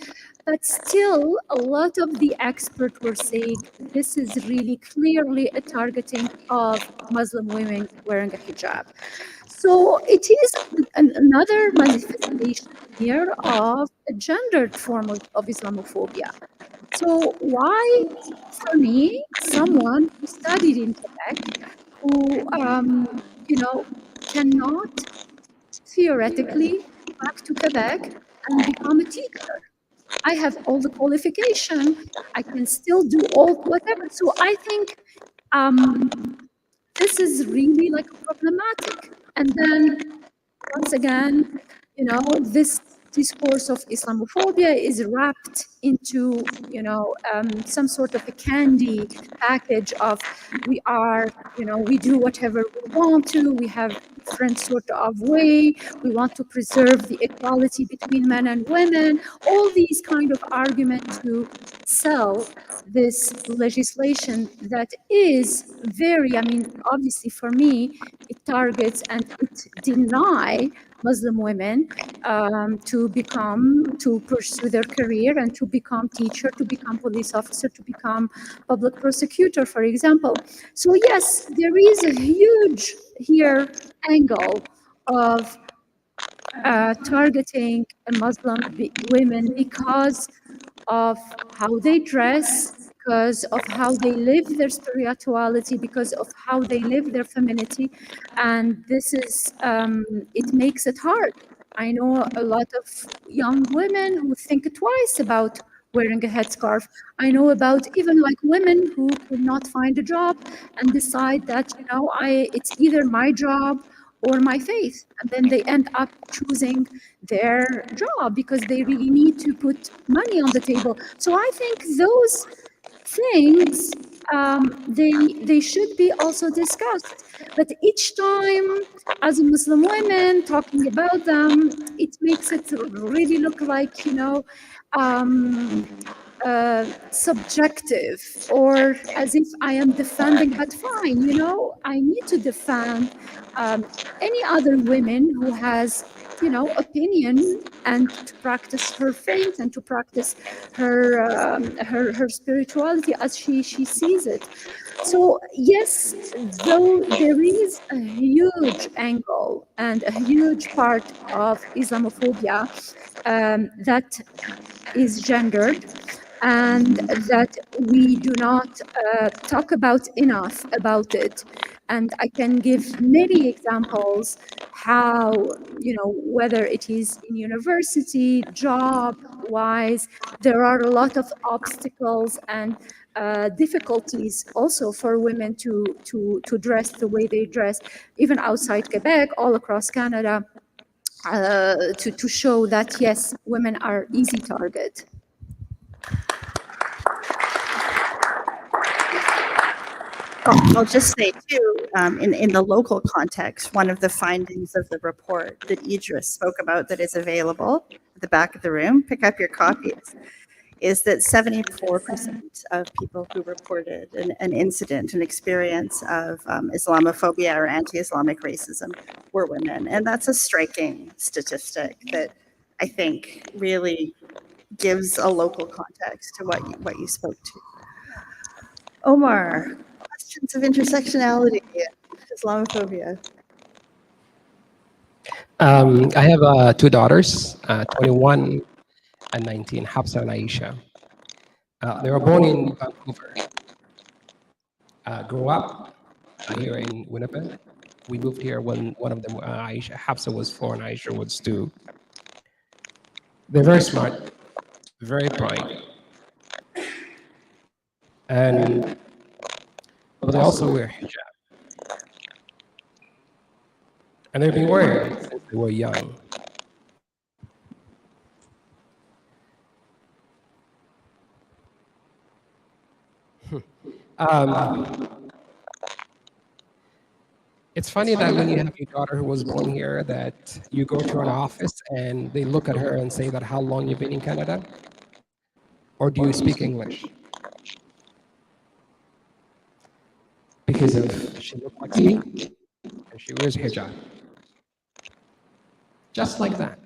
but still a lot of the experts were saying this is really clearly a targeting of Muslim women wearing a hijab. So it is another manifestation here of a gendered form of Islamophobia. So why, for me, someone who studied in Quebec, who, you know, cannot theoretically go back to Quebec and become a teacher? I have all the qualification. I can still do all whatever. So I think this is really like problematic. And then once again, you know, this discourse of Islamophobia is wrapped into, you know, some sort of a candy package of we are, you know, we do whatever we want to, we have different sort of way, we want to preserve the equality between men and women, all these kind of arguments to sell this legislation that is very, I mean, obviously for me, it targets and it deny Muslim women to pursue their career and to become teacher, to become police officer, to become public prosecutor, for example. So yes, there is a huge here angle of targeting Muslim women because of how they dress, because of how they live their spirituality, because of how they live their femininity. And this is, it makes it hard. I know a lot of young women who think twice about wearing a headscarf. I know about even like women who cannot find a job and decide that, you know, it's either my job or my faith. And then they end up choosing their job because they really need to put money on the table. So I think those things, they should be also discussed. But each time, as a Muslim women talking about them, it makes it really look like, you know, subjective, or as if I am defending, but fine, you know, I need to defend any other women who has, you know, opinion and to practice her faith and to practice her spirituality as she sees it. So yes, though there is a huge angle and a huge part of Islamophobia that is gendered, and that we do not talk about enough about it. And I can give many examples how, you know, whether it is in university, job-wise, there are a lot of obstacles and difficulties also for women to dress the way they dress, even outside Quebec, all across Canada, to show that, yes, women are easy target. I'll just say too, in the local context, one of the findings of the report that Idris spoke about that is available at the back of the room, pick up your copies, is that 74% of people who reported an incident, an experience of Islamophobia or anti-Islamic racism were women. And that's a striking statistic that I think really gives a local context to what you spoke to. Omar, questions of intersectionality, Islamophobia. I have two daughters, 21 and 19, Hafsa and Aisha. They were born in Vancouver. Grew up here in Winnipeg. We moved here when one of them, Aisha, Hafsa was 4 and Aisha was 2. They're very smart, very bright, but they also wear hijab. And they've been wearing it since they were young. It's funny that when you have your daughter who was born here, that you go to an office and they look at her and say that how long you've been in Canada? Or do you speak English? Because of she looks like me and she wears hijab. Just like that.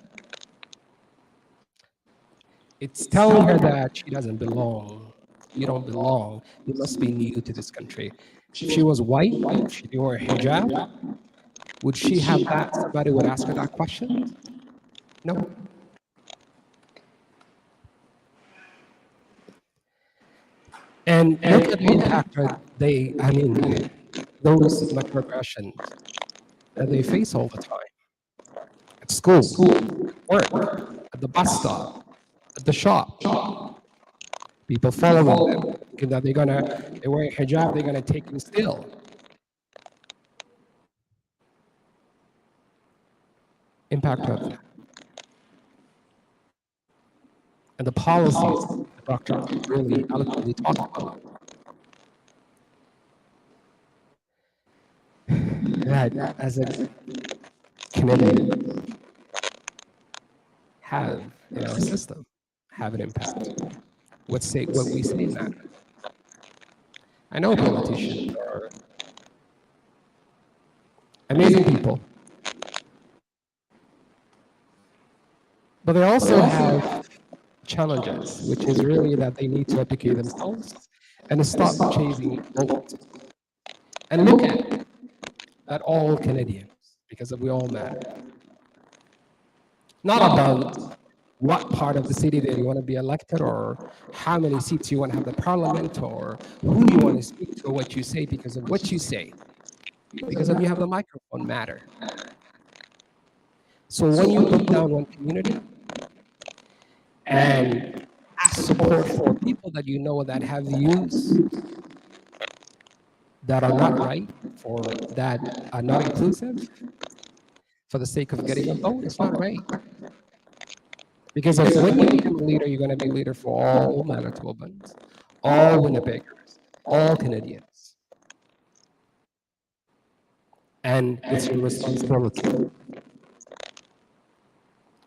It's telling her that she doesn't belong. You don't belong. You must be new to this country. If she was white, if she wore a hijab, would she have that? Somebody would ask her that question? No. And look at the impact those microaggressions that they face all the time. At school, work, at the bus stop, at the shop. People following them, thinking that they're wearing hijab, they're gonna take them still. Impact of that. And the policies the doctor really eloquently talked about. That as a Canadian have in our system have an impact. what we say matters. I know politicians are amazing people, but they also have challenges, which is really that they need to educate themselves and stop chasing votes. And look at that all Canadians, because we all matter. Not about what part of the city that you want to be elected, or how many seats you want to have the parliament, or who you want to speak to, or what you say, because of what you say, because of you have the microphone matter. So when you put down one community and ask support for people that you know that have views that are not right, for that are not inclusive, for the sake of getting a vote, it's not right. Because if when you become a leader, you're going to be a leader for all Manitobans, all Winnipeggers, all Canadians. And it's your responsibility.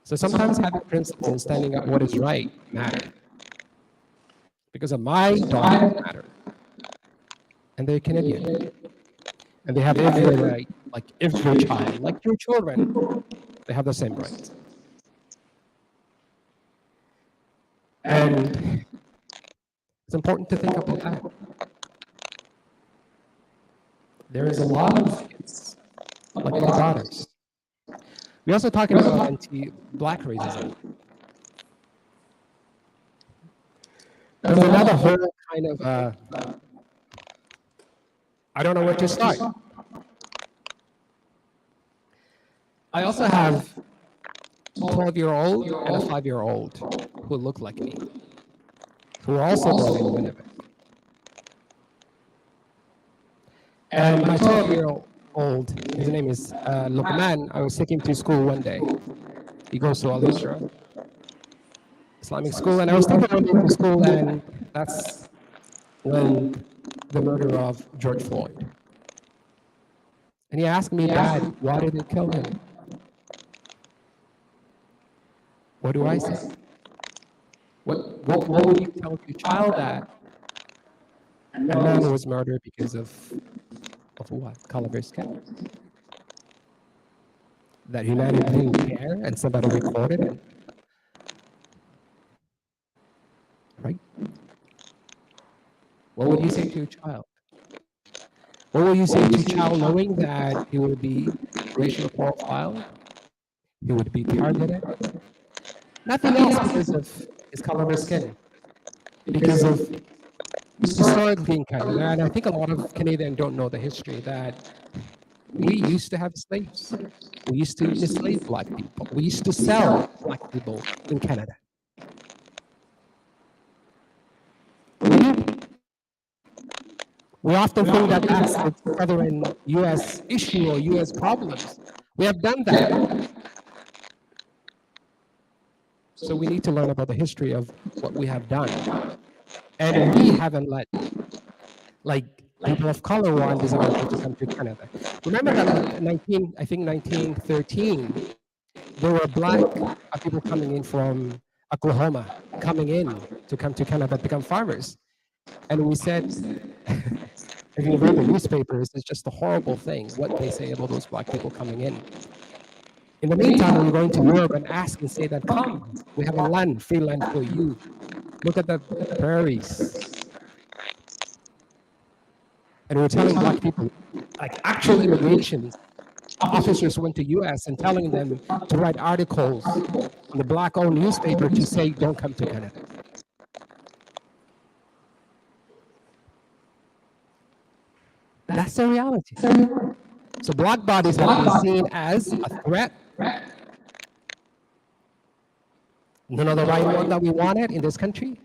So sometimes having principles and standing up what is right matter. Because of my daughter matter. And they're Canadian. And they have every right, like every child, like your children, they have the same rights. And it's important to think about that. There is a lot of kids, like my daughters. We're also talking about anti-Black racism. There's another whole kind of, I don't know where to start. I also have a 12-year-old and a 5-year-old who look like me, who are also born in Winnipeg. And my 12-year-old, his name is Luqman. I was taking him to school one day. He goes to Al-Hijra Islamic school, and I was taking him to school, and that's when the murder of George Floyd. And he asked me, Dad, why did they kill him? What do I say? What would you tell your child that a man was murdered because of what? Color of his skin? That humanity didn't care and somebody recorded it? Right? What would you say to your child? What will you say to your child knowing that he will be racial profiled, he would be targeted? Nothing else because of his color of his skin. Because of historically in Canada, and I think a lot of Canadians don't know the history, that we used to have slaves. We used to enslave Black people. We used to sell Black people in Canada. We often think that that's a southern U.S. issue or U.S. problems. We have done that. So we need to learn about the history of what we have done. And we haven't let, like, people of color were undesirable to come to Canada. Remember that I think 1913, there were Black people coming in from Oklahoma, coming in to come to Canada, become farmers. And we said, if you read the newspapers, it's just a horrible thing, what they say about those Black people coming in. In the meantime, we're going to Europe and ask and say that, come, we have a land, free land for you. Look at the prairies. And we're telling Black people, like actual immigration officers went to US and telling them to write articles in the Black-owned newspaper to say, don't come to Canada. That's the reality. So Black bodies have been seen as a threat. None of the right one that we wanted in this country.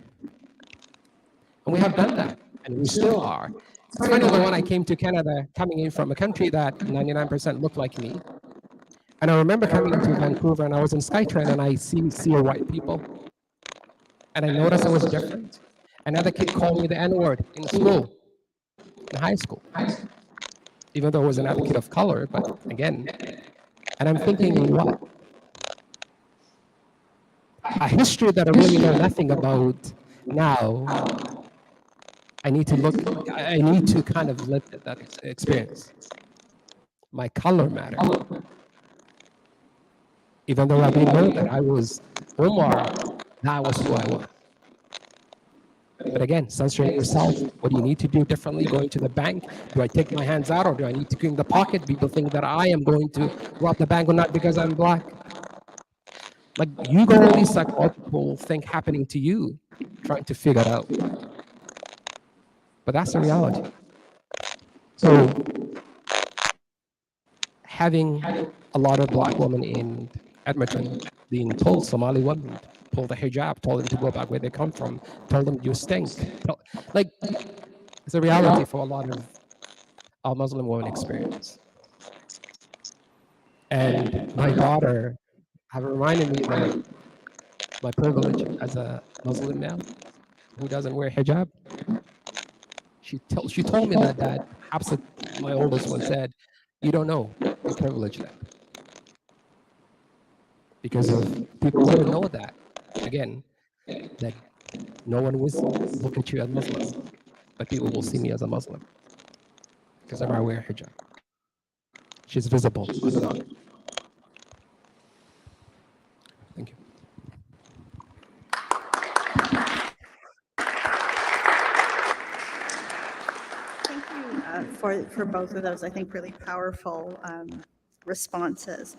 And we have done that, and we still are. It's funny that when I came to Canada, coming in from a country that 99% looked like me, and I remember coming to Vancouver, and I was in SkyTrain, and I see white people, and I noticed I was different. Another kid called me the N-word in school, in high school, even though I was an advocate of color, but again, and I'm thinking, what? A history that I really know nothing about, now I need to kind of live that experience. My color matters. Even though I didn't know that I was Omar, that was who I was. But again, censoring yourself. What do you need to do differently? Going to the bank? Do I take my hands out, or do I need to clean the pocket? People think that I am going to rob the bank, or not because I'm black. Like, you got all these psychological things happening to you, trying to figure it out. But that's the reality. So having a lot of black women in Edmonton being told, Somali women, pull the hijab, told them to go back where they come from, told them you stink. Like, it's a reality for a lot of our Muslim women experience. And my daughter have reminded me that my privilege as a Muslim male who doesn't wear hijab. She told me that Hafsa, my oldest one, said, "You don't know your privilege then." Because of people wouldn't know that. Again, that no one will look at you as Muslim, but people will see me as a Muslim because I wear hijab. She's visible, my daughter. Thank you. Thank you for both of those, I think, really powerful responses.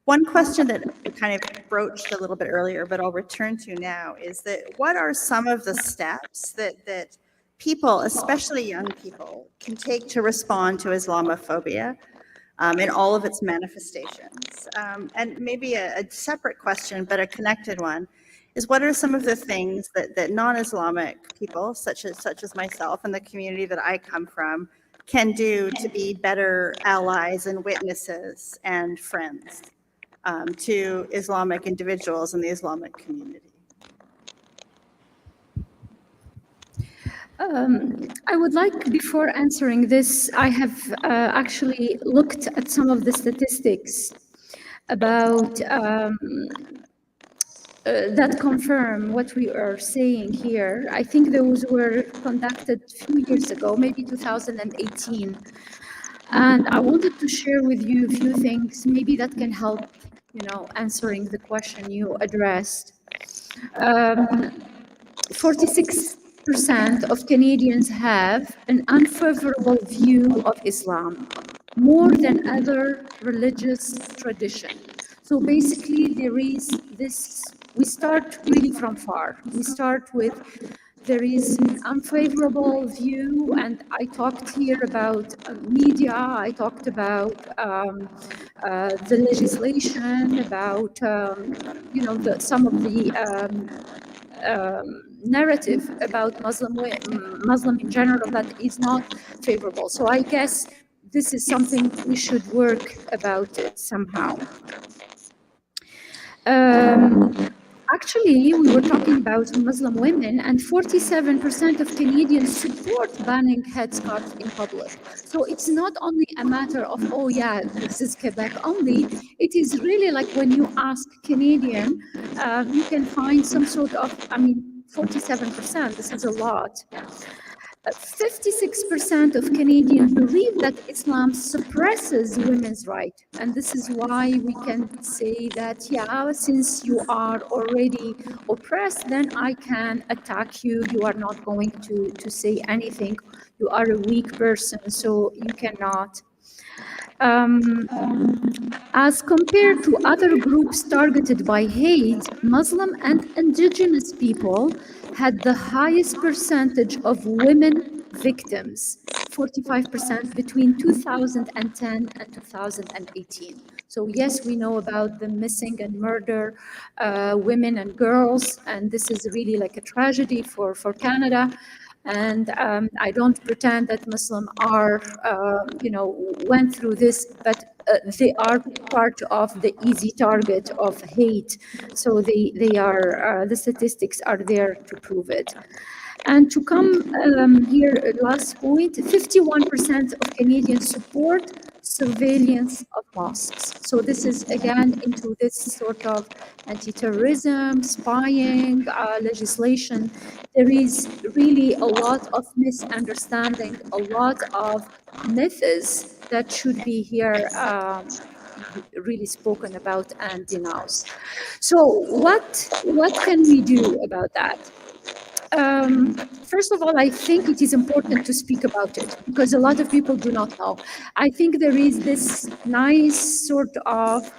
One question that we kind of broached a little bit earlier, but I'll return to now, is that what are some of the steps that people, especially young people, can take to respond to Islamophobia in all of its manifestations? And maybe a separate question, but a connected one, is what are some of the things that non-Islamic people, such as myself and the community that I come from, can do to be better allies and witnesses and friends to Islamic individuals in the Islamic community? I would like, before answering this, I have actually looked at some of the statistics about that confirm what we are saying here. I think those were conducted a few years ago, maybe 2018. And I wanted to share with you a few things, maybe that can help, answering the question you addressed. 46% of Canadians have an unfavorable view of Islam, more than other religious tradition. So basically, there is this, we start really from far. We start with, there is an unfavorable view, and I talked here about media, I talked about the legislation, about, some of the narrative about Muslim in general that is not favorable. So I guess this is something we should work about it somehow. Actually, we were talking about Muslim women, and 47% of Canadians support banning headscarves in public. So it's not only a matter of, oh yeah, this is Quebec only. It is really like when you ask Canadian, you can find some sort of, 47%, this is a lot. 56% of Canadians believe that Islam suppresses women's rights. And this is why we can say that, yeah, since you are already oppressed, then I can attack you. You are not going to say anything. You are a weak person, so you cannot. As compared to other groups targeted by hate, Muslim and indigenous people had the highest percentage of women victims, 45% between 2010 and 2018. So yes, we know about the missing and murder women and girls, and this is really like a tragedy for Canada. And I don't pretend that Muslims are, went through this, but they are part of the easy target of hate. So they are, the statistics are there to prove it. And to come here, last point, 51% of Canadians support surveillance of mosques. So this is again into this sort of anti-terrorism, spying legislation. There is really a lot of misunderstanding, a lot of myths that should be here really spoken about and denounced. So what can we do about that? First of all, I think it is important to speak about it because a lot of people do not know. I think there is this nice sort of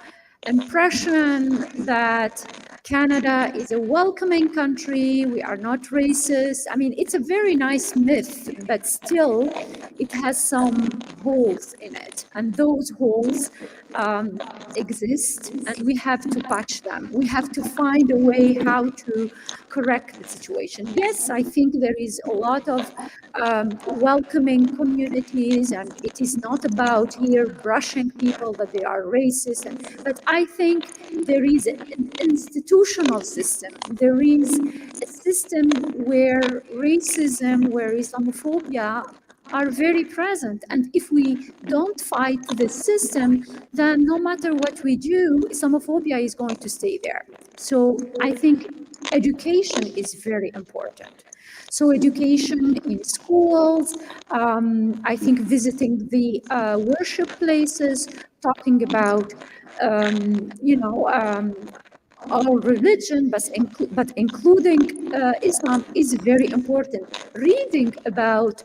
impression that Canada is a welcoming country, we are not racist. I mean, it's a very nice myth, but still it has some holes in it. And those holes exist and we have to patch them. We have to find a way how to correct the situation. Yes, I think there is a lot of welcoming communities, and it is not about here brushing people that they are racist, but I think there is an institutional system. There is a system where racism, where Islamophobia are very present. And if we don't fight the system, then no matter what we do, Islamophobia is going to stay there. So I think education is very important. So education in schools, I think visiting the worship places, talking about, our religion, but including Islam is very important. Reading about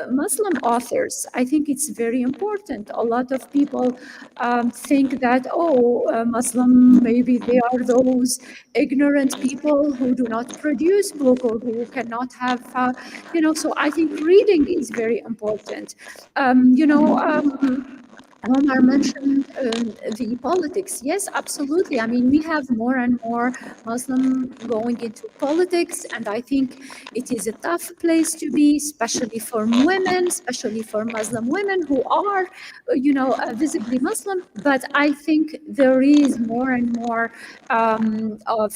Muslim authors, I think it's very important. A lot of people think that, Muslim, maybe they are those ignorant people who do not produce book or who cannot have, so I think reading is very important. Omar mentioned the politics. Yes, absolutely. I mean, we have more and more Muslim going into politics, and I think it is a tough place to be, especially for women, especially for Muslim women who are, visibly Muslim. But I think there is more and more of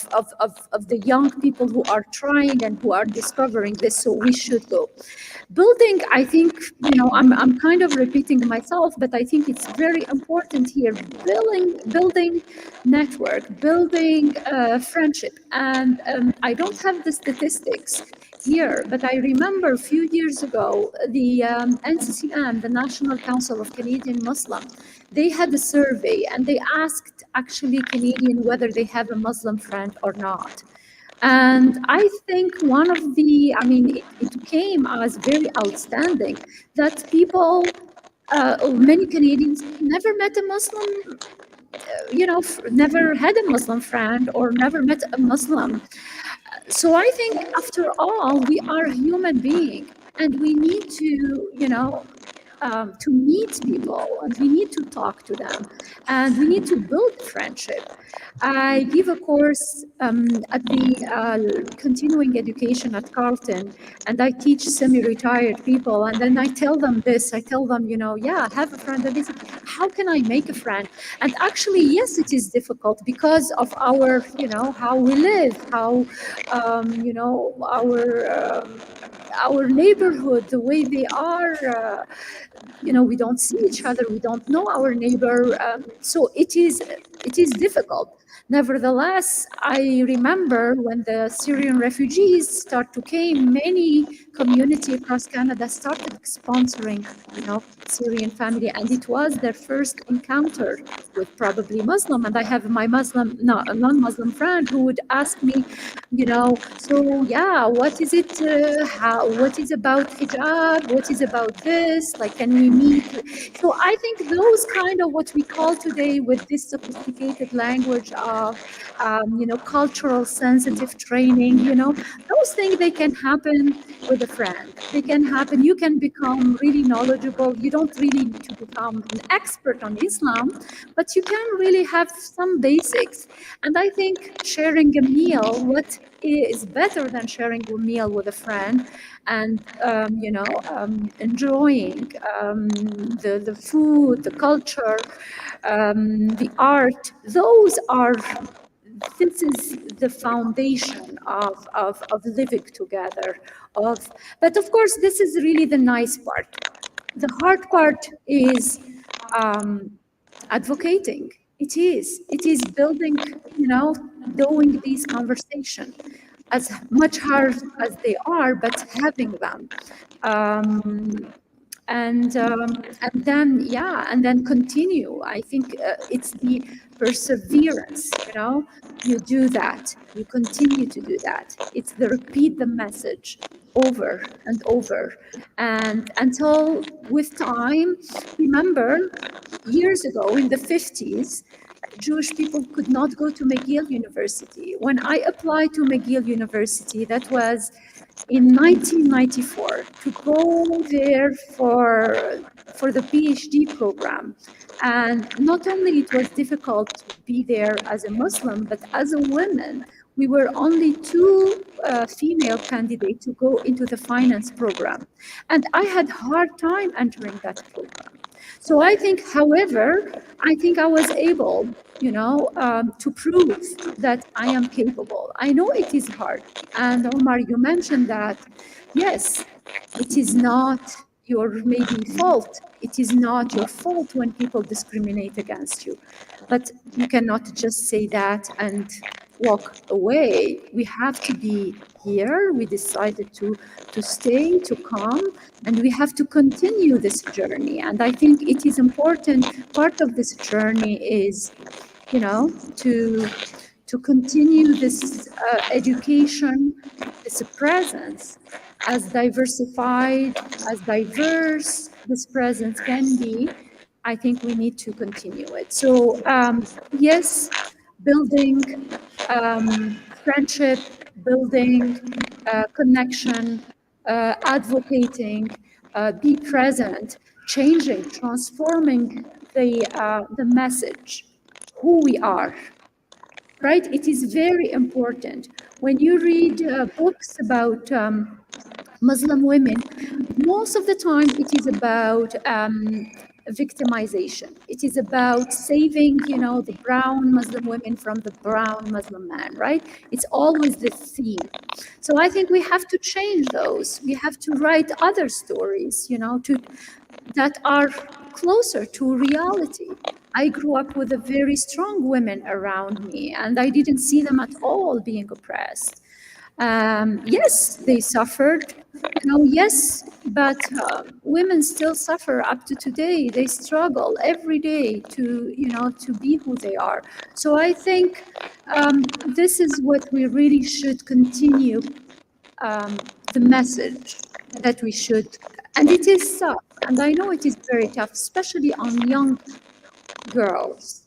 the young people who are trying and who are discovering this. So we should go. Building, I think, I'm kind of repeating myself, but I think it's very important here, building network, building friendship. And I don't have the statistics here, but I remember a few years ago, the NCCM, the National Council of Canadian Muslim, they had a survey and they asked actually Canadian whether they have a Muslim friend or not. And I think one of the, it came as very outstanding that people, many Canadians never met a Muslim, never had a Muslim friend or never met a Muslim. So I think after all, we are human beings and we need to meet people and we need to talk to them and we need to build friendship. I give a course at the continuing education at Carleton, and I teach semi-retired people, and then I tell them this, have a friend, and they say, how can I make a friend? And actually, yes, it is difficult because of our, how we live, how, our neighborhood, the way they are, we don't see each other, we don't know our neighbor, so it is difficult. Nevertheless, I remember when the Syrian refugees start to came, many community across Canada started sponsoring, Syrian family, and it was their first encounter with probably Muslim. And I have my non-Muslim friend who would ask me, what is it? What is about hijab? What is about this? Like, can we meet? So I think those kind of what we call today with this sophisticated language of, cultural sensitive training, those things, they can happen with a friend. They can happen. You can become really knowledgeable. You don't really need to become an expert on Islam, but you can really have some basics. And I think sharing a meal, what is better than sharing a meal with a friend and, enjoying the food, the culture, the art. This is the foundation of living together. But of course, this is really the nice part. The hard part is advocating. It is building, doing these conversations as much hard as they are, but having them. And then continue. I think it's the perseverance, you do that, you continue to do that. It's the repeat the message over and over, and until with time. Remember, years ago in the 50s, Jewish people could not go to McGill University. When I applied to McGill University, that was in 1994, to go there for the PhD program. And not only it was difficult to be there as a Muslim, but as a woman, we were only two female candidates to go into the finance program. And I had hard time entering that program. So I think, however, I was able, to prove that I am capable. I know it is hard. And Omar, you mentioned that, yes, it is not your maybe fault. It is not your fault when people discriminate against you. But you cannot just say that and walk away. We have to be here. We decided to stay, to come, and we have to continue this journey. And I think it is important. Part of this journey is, to continue this education, this presence, as diversified, as diverse this presence can be. I think we need to continue it. So yes, building friendship, building connection, advocating, be present, changing, transforming the message, who we are, right? It is very important. When you read books about Muslim women, most of the time it is about victimization. It is about saving, the brown Muslim women from the brown Muslim man, right? It's always the theme. So I think we have to change those. We have to write other stories, that are closer to reality. I grew up with a very strong women around me, and I didn't see them at all being oppressed. Yes, they suffered, yes, but women still suffer up to today. They struggle every day to be who they are. So I think this is what we really should continue, the message that we should, and it is tough, and I know it is very tough, especially on young girls.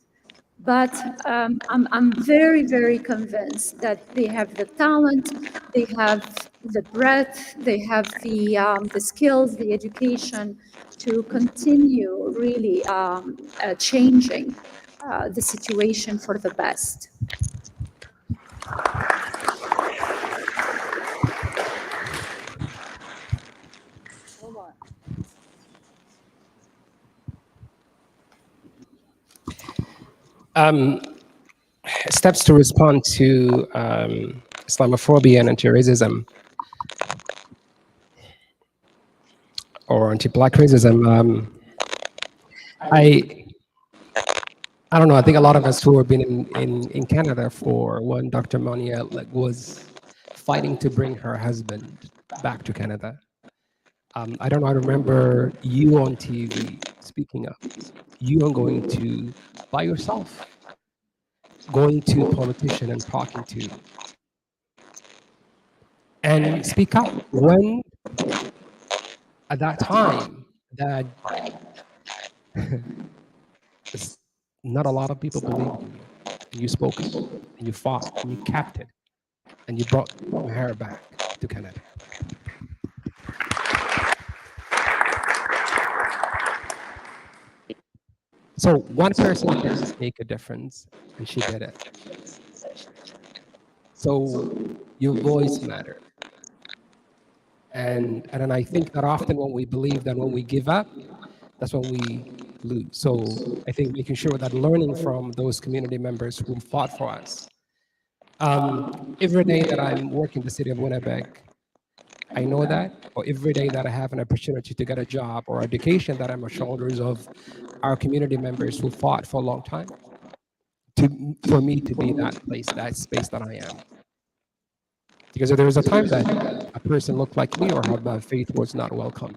But I'm very, very convinced that they have the talent, they have the breadth, they have the skills, the education to continue really changing the situation for the best. Steps to respond to Islamophobia and anti-racism or anti-Black racism. I don't know. I think a lot of us who have been in Canada for when Dr. Monia was fighting to bring her husband back to Canada. I don't know. I remember you on TV speaking up. You are going to by yourself, going to politician and talking to, and speak up when at that time that not a lot of people believed in you. And you spoke up, and you fought, and you kept it, and you brought Mahara back to Canada. So one person can make a difference, and she did it. So your voice matters. And then I think that often when we believe that when we give up, that's when we lose. So I think making sure that learning from those community members who fought for us. Every day that I'm working the city of Winnipeg, I know that, or every day that I have an opportunity to get a job or education, that I'm on shoulders of our community members who fought for a long time for me to be that place, that space that I am. Because there was a time that a person looked like me or her faith was not welcome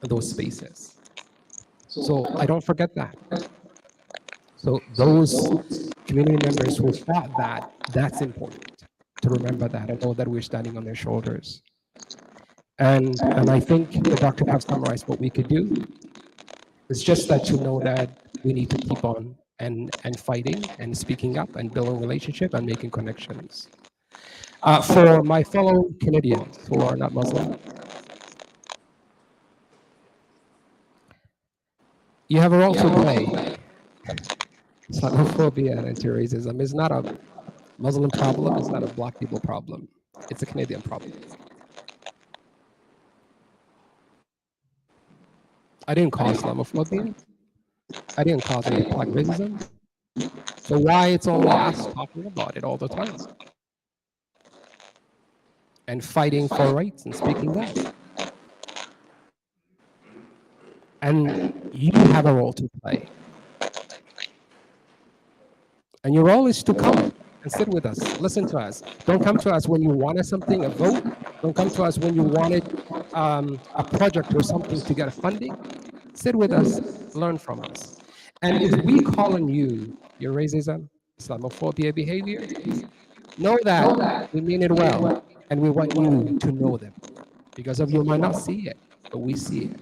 in those spaces. So I don't forget that. So those community members who fought that, that's important to remember that and know that we're standing on their shoulders. And I think the doctor have summarized what we could do. It's just that to know that we need to keep on and fighting and speaking up and building relationship and making connections. For my fellow Canadians who are not Muslim, you have a role to play. Islamophobia and anti-racism is not a Muslim problem, it's not a Black people problem. It's a Canadian problem. I didn't cause Islamophobia. I didn't cause any Black racism. So why it's only us talking about it all the time? And fighting for rights and speaking up. And you have a role to play. And your role is to come and sit with us, listen to us. Don't come to us when you wanted something, a vote. Don't come to us when you wanted a project or something to get funding. Sit with us, learn from us. And if we call on you, your racism, Islamophobia behavior, know that we mean it well, and we want you to know them. Because of you might not see it, but we see it.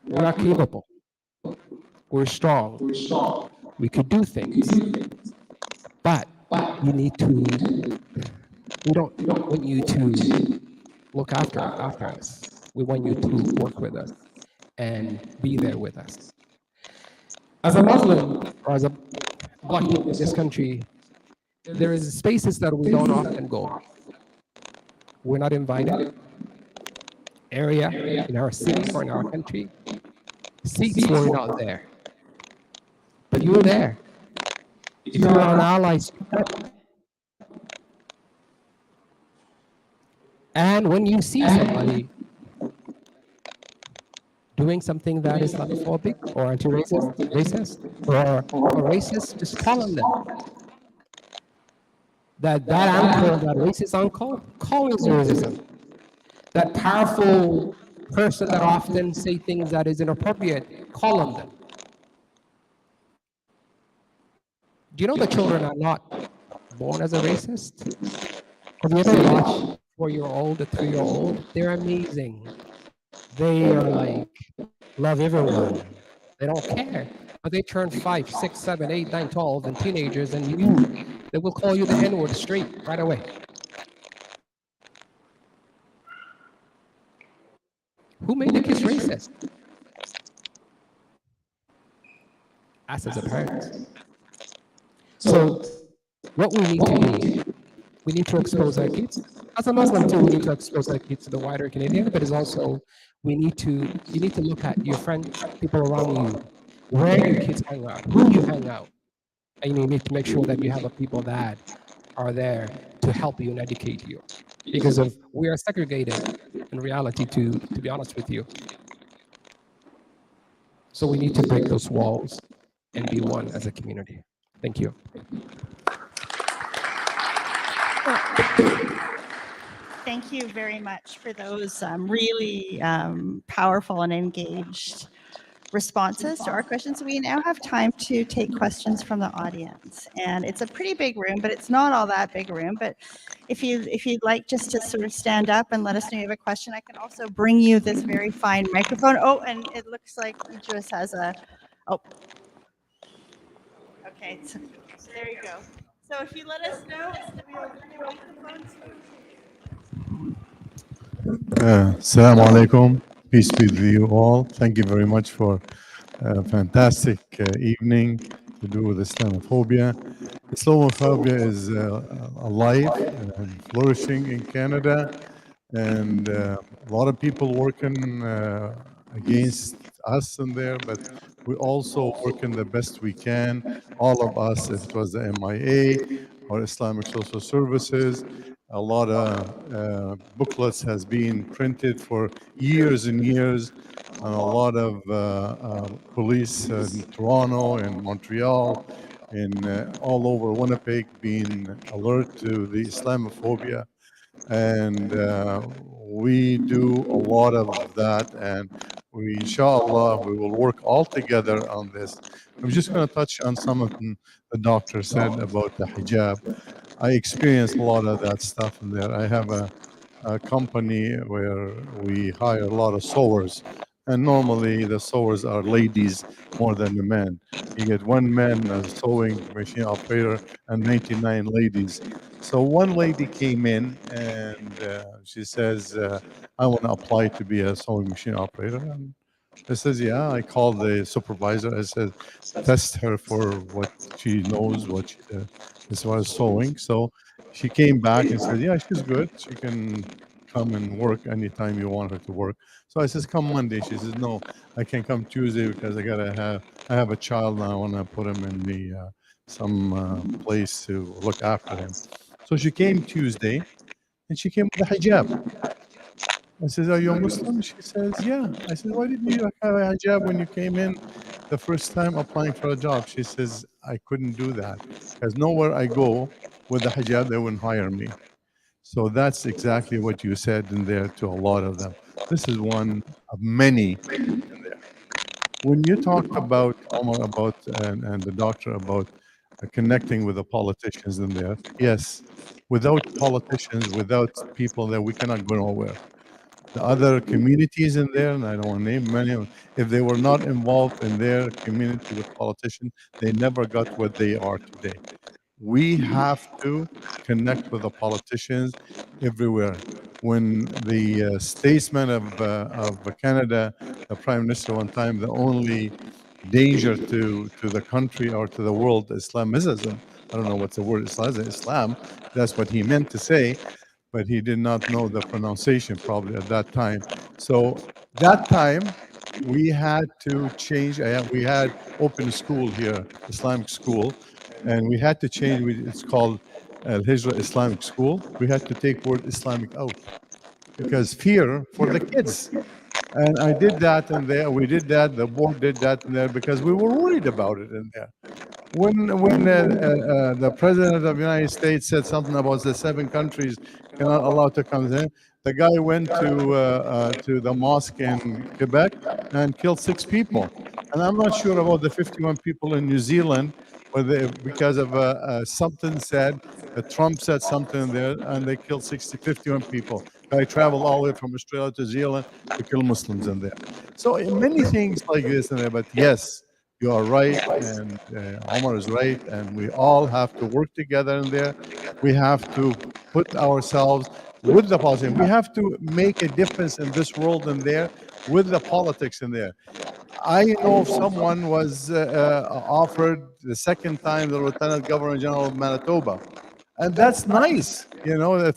We are capable. We're strong. We could do things. But you need to, we don't want you to look after us. We want you to work with us and be there with us. As a Muslim or as a Black people in this country, there is spaces that we don't often go. We're not invited. Area in our city or in our country, seats were not there. But you're there. If you're an ally, and when you see somebody doing something that is Islamophobic or anti-racist or racist, just call on them. That uncle, that racist uncle, call his racism. That powerful person that often say things that is inappropriate, call on them. Do you know the children are not born as a racist? Have you ever watched 4-year-old, a 3-year-old? They're amazing. They are like, love everyone. They don't care. But they turn 5, 6, 7, 8, 9, 12, and teenagers, and they will call you the N-word straight right away. Who made the kids racist? Us as a parent. So what we need to do, we need to expose our kids. As a Muslim too, we need to expose our kids to the wider Canadian, but it's also, you need to look at your friends, people around you, where your kids hang out, who you hang out. And you need to make sure that you have people that are there to help you and educate you. Because we are segregated in reality, to be honest with you. So we need to break those walls and be one as a community. Thank you. Thank you very much for those really powerful and engaged responses to our questions. We now have time to take questions from the audience. And it's a pretty big room, but it's not all that big a room. But if you'd like just to sort of stand up and let us know you have a question, I can also bring you this very fine microphone. Oh, and it looks like Idris has okay, so there you go. So if you let us know, we'll bring your microphone to Assalamu alaikum. Peace be with you all. Thank you very much for a fantastic evening to do with Islamophobia. Islamophobia is alive and flourishing in Canada, and a lot of people working against us in there, but we also working the best we can. All of us, if it was the MIA or Islamic Social Services, a lot of booklets has been printed for years and years, and a lot of police in Toronto and Montreal and all over Winnipeg being alert to the Islamophobia, and we do a lot of that, and we, inshallah, we will work all together on this. I'm just going to touch on something the doctor said about the hijab. I experienced a lot of that stuff in there. I have a company where we hire a lot of sewers, and normally the sewers are ladies more than the men. You get one man as a sewing machine operator and 99 ladies. So one lady came in and she says, I want to apply to be a sewing machine operator. And I says, yeah. I called the supervisor. I said, test her for what she knows, what she, as far as sewing. So she came back and said, yeah, she's good. She can come and work anytime you want her to work. So I says, come Monday. She says, no, I can come Tuesday because I have a child now. I want to put him in the some place to look after him. So she came Tuesday, and she came with a hijab. I says, are you a Muslim? She says, yeah. I said, why didn't you have a hijab when you came in the first time applying for a job? She says, I couldn't do that because nowhere I go with the hijab, they wouldn't hire me. So that's exactly what you said in there to a lot of them. This is one of many in there. When you talked about Omar about and the doctor about connecting with the politicians in there, yes, without politicians, without people there, we cannot go nowhere. The other communities in there, and I don't want to name many, if they were not involved in their community with politicians, they never got what they are today. We have to connect with the politicians everywhere. When the statesman of Canada, the prime minister one time, the only danger to the country or to the world, Islamism. I don't know what's the word Islam. That's what he meant to say, but he did not know the pronunciation probably at that time. So that time we had to change. We had open school here, Islamic school, and we had to change. It's called Al Hijra Islamic School. We had to take word Islamic out because fear for the kids. And I did that in there. We did that. The board did that in there because we were worried about it in there. When the president of the United States said something about the 7 countries cannot allow to come in, the guy went to the mosque in Quebec and killed 6 people. And I'm not sure about the 51 people in New Zealand, because of something said, Trump said something there, and they killed 51 people. Guy traveled all the way from Australia to New Zealand to kill Muslims in there. So many things like this in there, but yes, you are right, and Omar is right, and we all have to work together in there. We have to put ourselves with the politics. We have to make a difference in this world in there with the politics in there. I know someone was offered the second time the Lieutenant Governor General of Manitoba. And that's nice,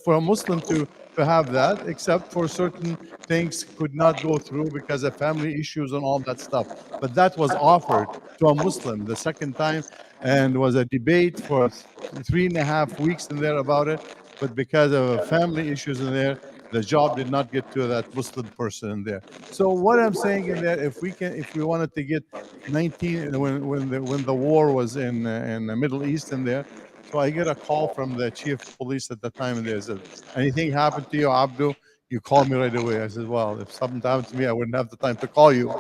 for a Muslim to have that, except for certain things could not go through because of family issues and all that stuff. But that was offered to a Muslim the second time, and was a debate for 3.5 weeks in there about it. But because of family issues in there, the job did not get to that Muslim person in there. So what I'm saying in there, if we wanted to get 19, when the war was in the Middle East in there, so I get a call from the chief of police at the time, and they said, anything happened to you, Abdu? You call me right away. I said, well, if something happened to me, I wouldn't have the time to call you.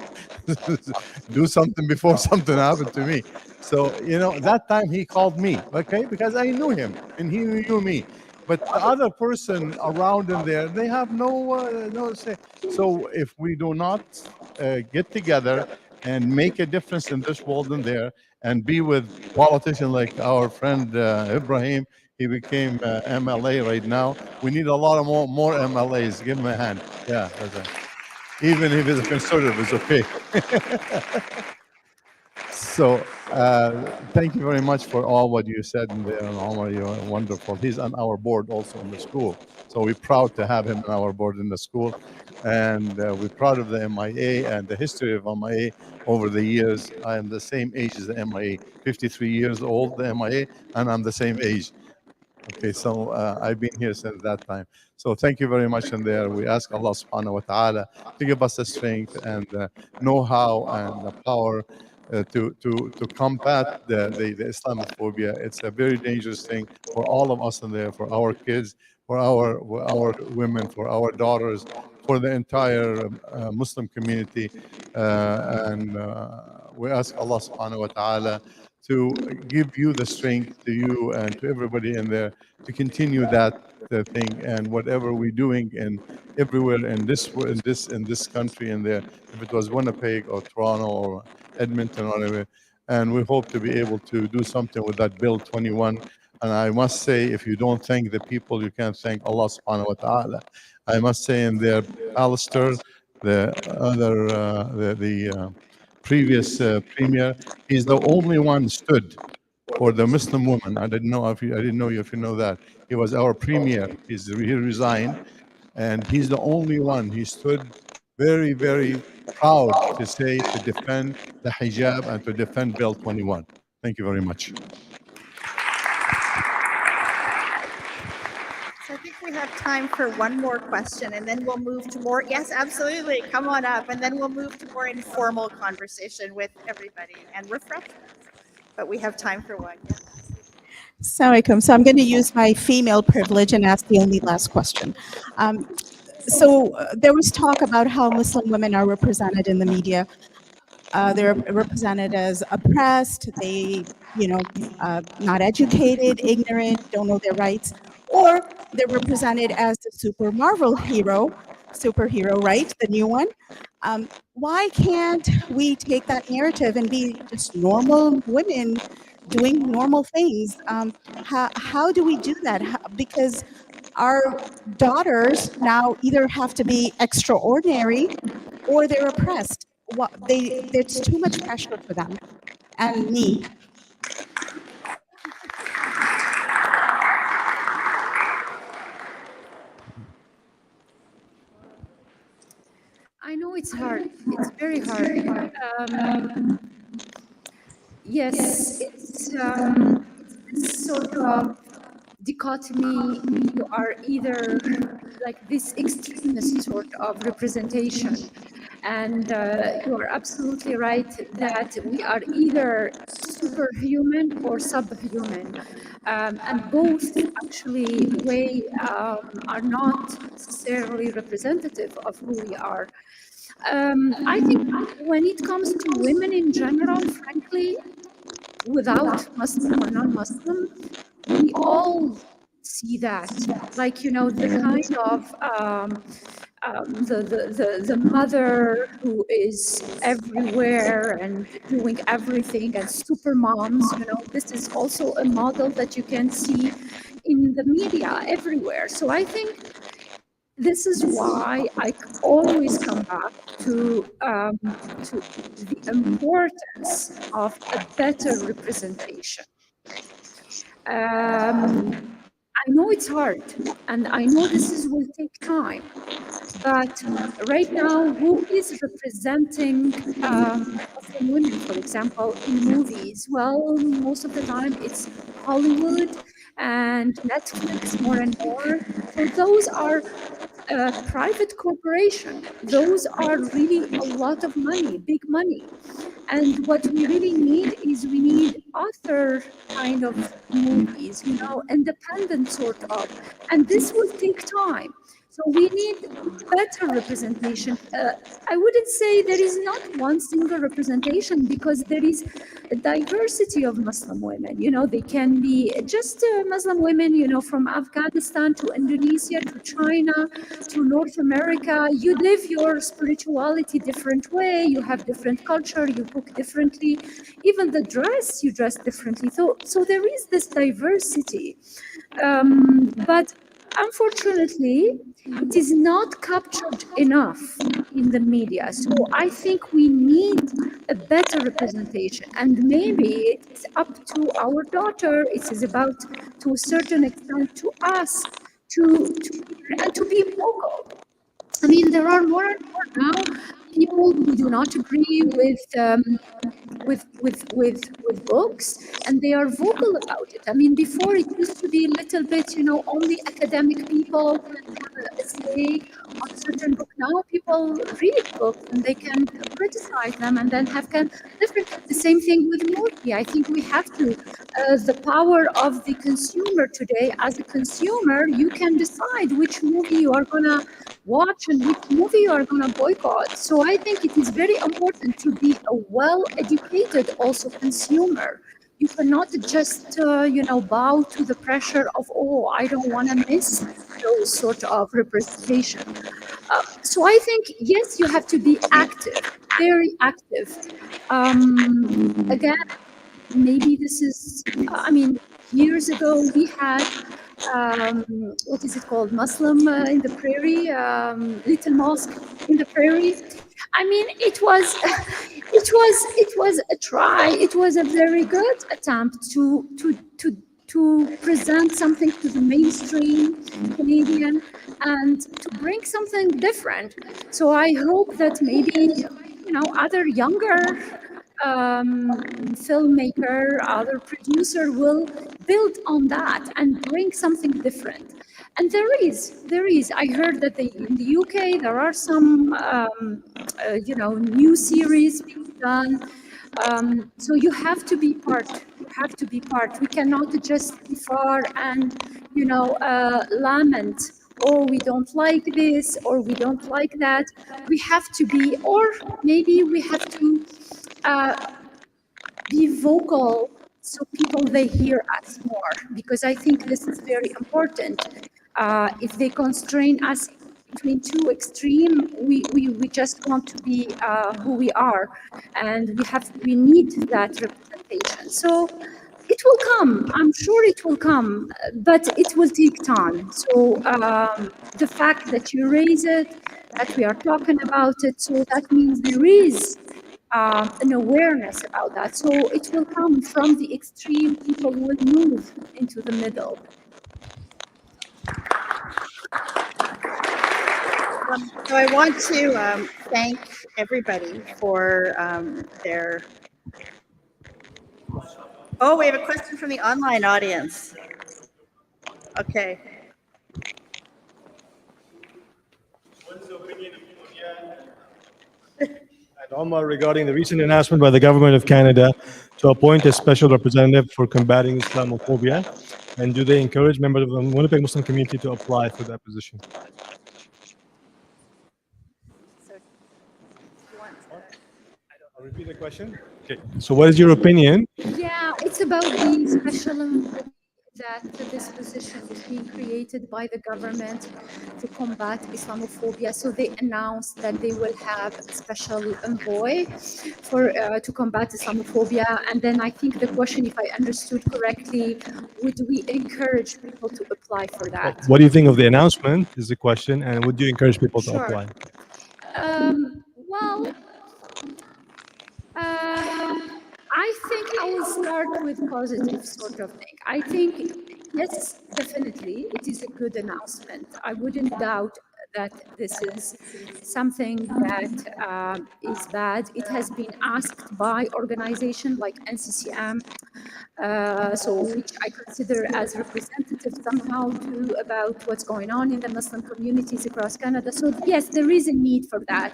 Do something before something happened to me. So, that time he called me, okay, because I knew him and he knew me. But the other person around in there, they have no say. So if we do not get together and make a difference in this world in there, and be with politicians like our friend Ibrahim, he became MLA right now. We need a lot of more MLAs. Give him a hand. Yeah, that's right. Even if he's a conservative, it's okay. So thank you very much for all what you said in there, and Omar, you're wonderful. He's on our board also in the school, so we're proud to have him on our board in the school, and we're proud of the MIA and the history of MIA over the years. I am the same age as the MIA, 53 years old, the MIA, and I'm the same age. Okay, so I've been here since that time. So thank you very much in there. We ask Allah subhanahu wa ta'ala to give us the strength and know-how and the power to combat the Islamophobia. It's a very dangerous thing for all of us in there, for our kids, for our women, for our daughters, for the entire Muslim community. And we ask Allah subhanahu wa ta'ala to give you the strength, to you and to everybody in there, to continue that thing, and whatever we're doing in everywhere in this country in there, if it was Winnipeg or Toronto or Edmonton or whatever, and we hope to be able to do something with that Bill 21. And I must say, if you don't thank the people, you can't thank Allah subhanahu wa ta'ala. I must say in there, Alistair, the other the previous premier, he's the only one stood for the Muslim woman. I didn't know if you know that. He was our premier. He resigned, and he's the only one. He stood very, very proud to say, to defend the hijab and to defend Bill 21. Thank you very much. So I think we have time for one more question, and then we'll move to more. Yes, absolutely. Come on up, and then we'll move to more informal conversation with everybody and refreshments. But we have time for one. Yeah. Assalamualaikum. So I'm going to use my female privilege and ask the only last question. There was talk about how Muslim women are represented in the media. They're represented as oppressed, not educated, ignorant, don't know their rights, or they're represented as the superhero, right? The new one. Why can't we take that narrative and be just normal women doing normal things? How do we do that? Because our daughters now either have to be extraordinary or they're oppressed. There's too much pressure for them and me. I know it's hard. It's very hard. Yes, it's this sort of dichotomy. You are either like this extremist sort of representation, and you are absolutely right that we are either superhuman or subhuman, and both actually are not necessarily representative of who we are. I think when it comes to women in general, frankly, without Muslim or non-Muslim, we all see that, like, the kind of the mother who is everywhere and doing everything, and super moms, this is also a model that you can see in the media everywhere. So I think this is why I always come back to the importance of a better representation. I know it's hard, and I know will take time, but right now, who is representing Muslim women, for example, in movies? Well, most of the time it's Hollywood and Netflix more and more. So those are private corporation. Those are really a lot of money, big money. And what we really need is we need other kind of movies, independent sort of. And this will take time. So we need better representation. I wouldn't say there is not one single representation, because there is a diversity of Muslim women. They can be just Muslim women, from Afghanistan to Indonesia to China to North America. You live your spirituality different way. You have different culture. You cook differently. Even the dress, you dress differently. So there is this diversity. But unfortunately, it is not captured enough in the media. So I think we need a better representation, and maybe it's up to our daughter. It is about, to a certain extent, to us to be vocal. I mean, there are more and more now people who do not agree with books, and they are vocal about it. I mean, before it used to be a little bit, only academic people can have a say on certain book. Now people read books and they can criticize them and then have different. The same thing with movie. I think we have to. The power of the consumer today. As a consumer, you can decide which movie you are gonna watch and which movie you are going to boycott. So I think it is very important to be a well-educated also consumer. You cannot just, bow to the pressure of, oh, I don't want to miss those sort of representation. So I think, yes, you have to be active, very active. Again, maybe this is, years ago we had, what is it called? Muslim in the prairie, little mosque in the prairie. I mean, it was a try. It was a very good attempt to present something to the mainstream Canadian and to bring something different. So I hope that maybe, other younger filmmaker, other producer will build on that and bring something different. And there is. I heard that in the UK there are some, new series being done. So you have to be part. We cannot just be far and, lament. Oh, we don't like this, or we don't like that. We have to be, or maybe we have to be vocal so people, they hear us more, because I think this is very important. If they constrain us between two extreme, we just want to be who we are, and we need that representation. So it will come. I'm sure it will come, but it will take time. So the fact that you raise it, that we are talking about it, so that means there is an awareness about that. So it will come from the extreme, people will move into the middle. So I want to thank everybody for their... Oh, we have a question from the online audience. Okay. What is the opinion of Monia and Omar regarding the recent announcement by the Government of Canada to appoint a special representative for combating Islamophobia? And do they encourage members of the Winnipeg Muslim community to apply for that position? I'll repeat the question. Okay. So what is your opinion? Yeah, it's about the special envoy, that this position is being created by the government to combat Islamophobia. So they announced that they will have a special envoy for to combat Islamophobia. And then I think the question, if I understood correctly, would we encourage people to apply for that? What do you think of the announcement is the question, and would you encourage people to apply? Well, I think I will start with positive sort of thing. I think, yes, definitely, it is a good announcement. I wouldn't doubt that this is something that is bad. It has been asked by organizations like NCCM, which I consider as representative somehow too about what's going on in the Muslim communities across Canada. So yes, there is a need for that.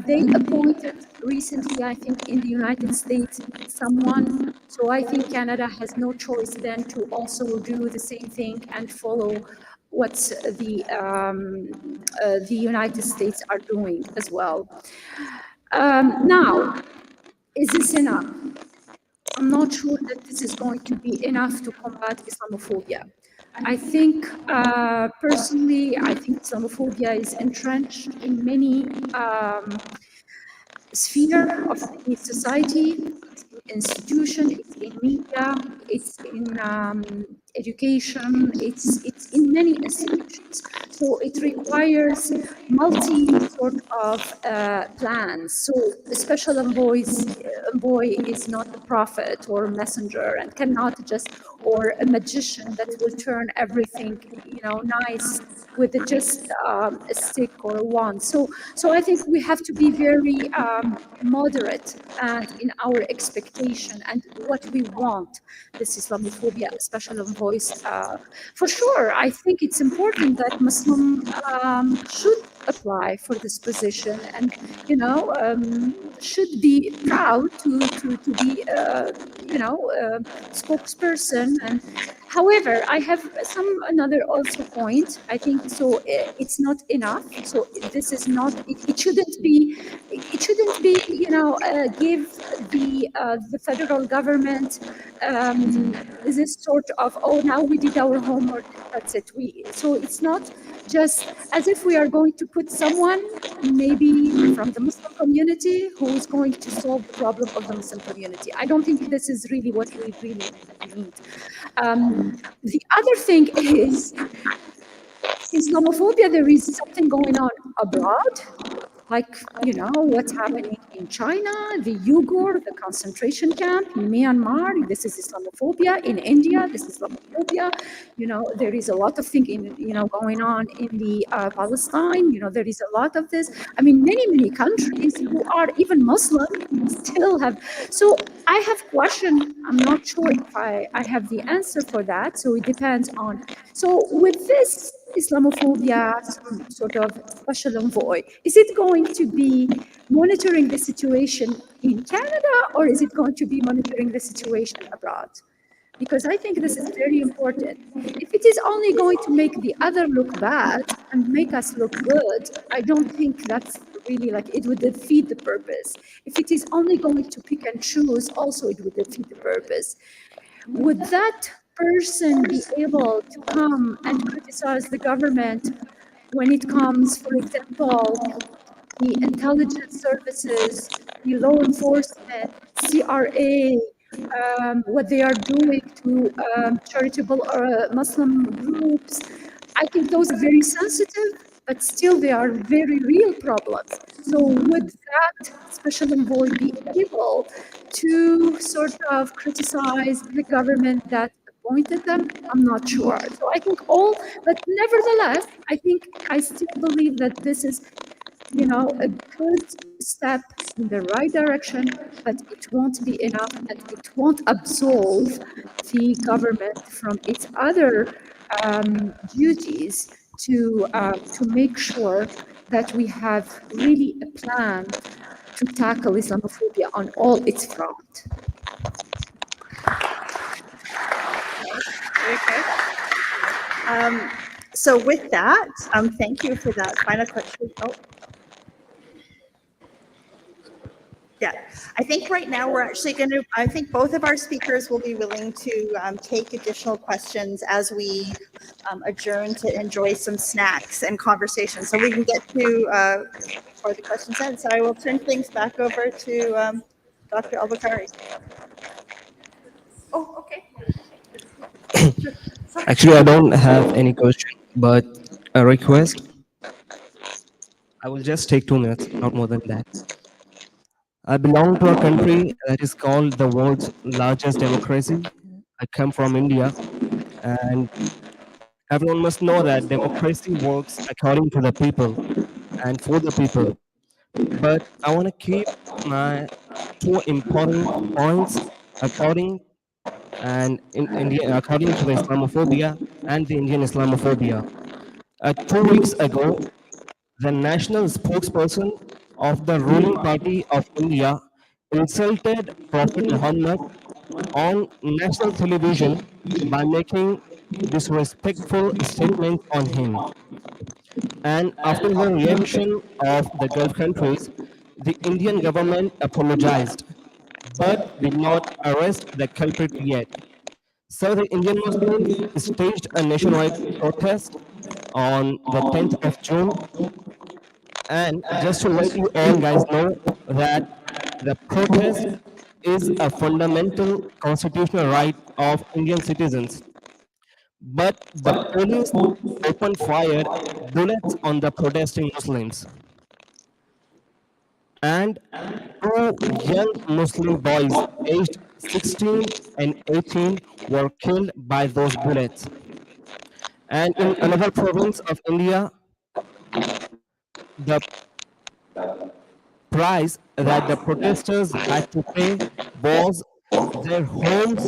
They appointed recently, I think, in the United States, someone. So I think Canada has no choice then to also do the same thing and follow what the United States are doing as well. Now, is this enough? I'm not sure that this is going to be enough to combat Islamophobia. I think, personally, I think Islamophobia is entrenched in many sphere of the society, institution, it's in media, it's in education, it's in many institutions. So it requires multi sort of plans. So a special envoy is not a prophet or a messenger and cannot just, or a magician that will turn everything, nice with just a stick or a wand. So I think we have to be very moderate and in our expectation and what we want this Islamophobia special envoys. For sure, I think it's important that Muslim should apply for this position and, should be proud to be, spokesperson. And however, I have another also point. I think so. It's not enough. So this is not. It shouldn't be. It shouldn't be. Give the federal government this sort of, oh, now we did our homework. That's it. So it's not just as if we are going to put someone maybe from the Muslim community who is going to solve the problem of the Muslim community. I don't think this is really what we really need. The other thing is Islamophobia. There is something going on abroad, like, what's happening in China, the Uyghur, the concentration camp, in Myanmar, this is Islamophobia. In India, this is Islamophobia. There is a lot of things going on in the Palestine. There is a lot of this. I mean, many countries who are even Muslim still have. So I have question. I'm not sure if I have the answer for that. So it depends on. So with this Islamophobia, some sort of special envoy, is it going to be monitoring the situation in Canada, or is it going to be monitoring the situation abroad? Because I think this is very important. If it is only going to make the other look bad and make us look good, I don't think that's really it would defeat the purpose. If it is only going to pick and choose, also it would defeat the purpose. Would that person be able to come and criticize the government when it comes, for example, the intelligence services, the law enforcement, CRA, what they are doing to charitable Muslim groups? I think those are very sensitive, but still they are very real problems. So would that special envoy be able to sort of criticize the government that appointed them? I'm not sure. So I think but nevertheless, I still believe that this is, a good step in the right direction, but it won't be enough and it won't absolve the government from its other duties to make sure that we have really a plan to tackle Islamophobia on all its front. Okay. So with that, thank you for that final question. Oh. Yeah, I think right now we're actually going to, I think both of our speakers will be willing to take additional questions as we adjourn to enjoy some snacks and conversation. So we can get to for the questions then. So I will turn things back over to Dr. Al-Bukhari. Oh, okay. Actually, I don't have any question, but a request. I will just take 2 minutes, not more than that. I belong to a country that is called the world's largest democracy. I come from India, and everyone must know that democracy works according to the people and for the people. But I want to keep my 2 important points according according to the Islamophobia and the Indian Islamophobia. 2 weeks ago, the national spokesperson of the ruling party of India insulted Prophet Muhammad on national television by making disrespectful statements on him. And after the reaction of the Gulf countries, the Indian government apologized, but did not arrest the culprit yet. So the Indian Muslims staged a nationwide protest on the 10th of June. And just to let you all guys know, that the protest is a fundamental constitutional right of Indian citizens. But the police opened fire bullets on the protesting Muslims, and two young Muslim boys aged 16 and 18 were killed by those bullets. And in another province of India, the price that the protesters had to pay was their homes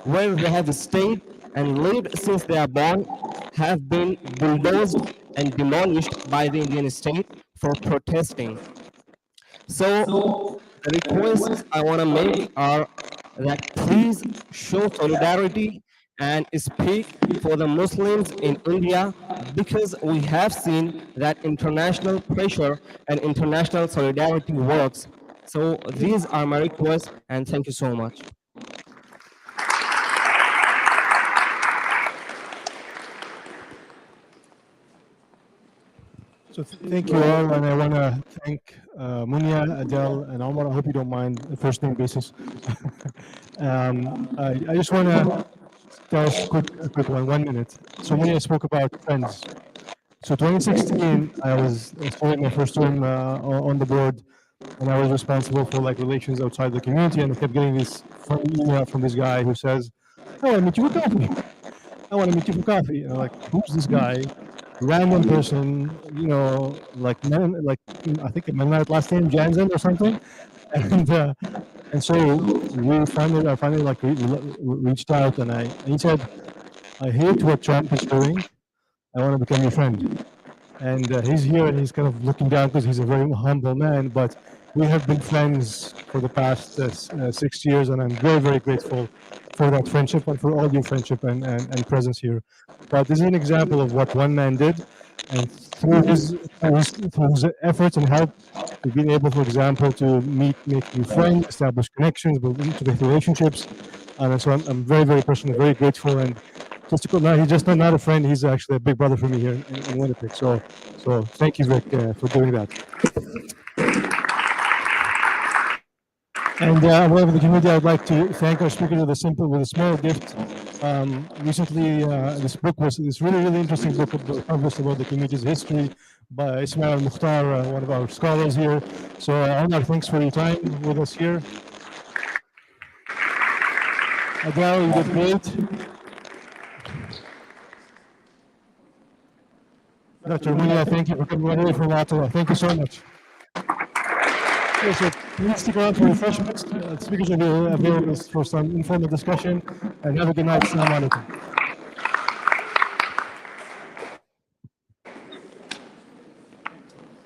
where they have stayed and lived since they are born have been bulldozed and demolished by the Indian state for protesting. So the requests I want to make are that please show solidarity and speak for the Muslims in India, because we have seen that international pressure and international solidarity works. So these are my requests, and thank you so much. So thank you all, and I want to thank Monia, Adele, and Omar. I hope you don't mind the first name basis. I just want to tell us a quick one, 1 minute. So Monia spoke about friends. So 2016, I was starting my first term on the board, and I was responsible for like relations outside the community, and I kept getting this funny email from this guy who says, "I want to meet you for coffee. I want to meet you for coffee." And I'm like, "Who's this guy?" Random person, like I think my last name Jansen or something, and so I finally like reached out, and he said, "I hate what Trump is doing. I want to become your friend." And he's here, and he's kind of looking down because he's a very humble man, but we have been friends for the past 6 years, and I'm very, very grateful for that friendship and for all your friendship and presence here. But this is an example of what one man did, and through his efforts and help, we've been able, for example, to make new friends, establish connections, build integrate relationships, and so I'm very, very personally very grateful. And just to now, he's just not a friend; he's actually a big brother for me here in Winnipeg. So thank you, Vic, for doing that. And on behalf of the community, I'd like to thank our speaker with a small gift. Recently, this really, really interesting book published about the community's history by Ismail Mukhtar, one of our scholars here. So, Omar, thanks for your time with us here. Adele, you did great. Dr. Monia, thank you for coming all the way from Ottawa. Thank you so much. So please stick around for refreshments. Speakers will be available for some informal discussion, and have a good night. Assalamu alaikum.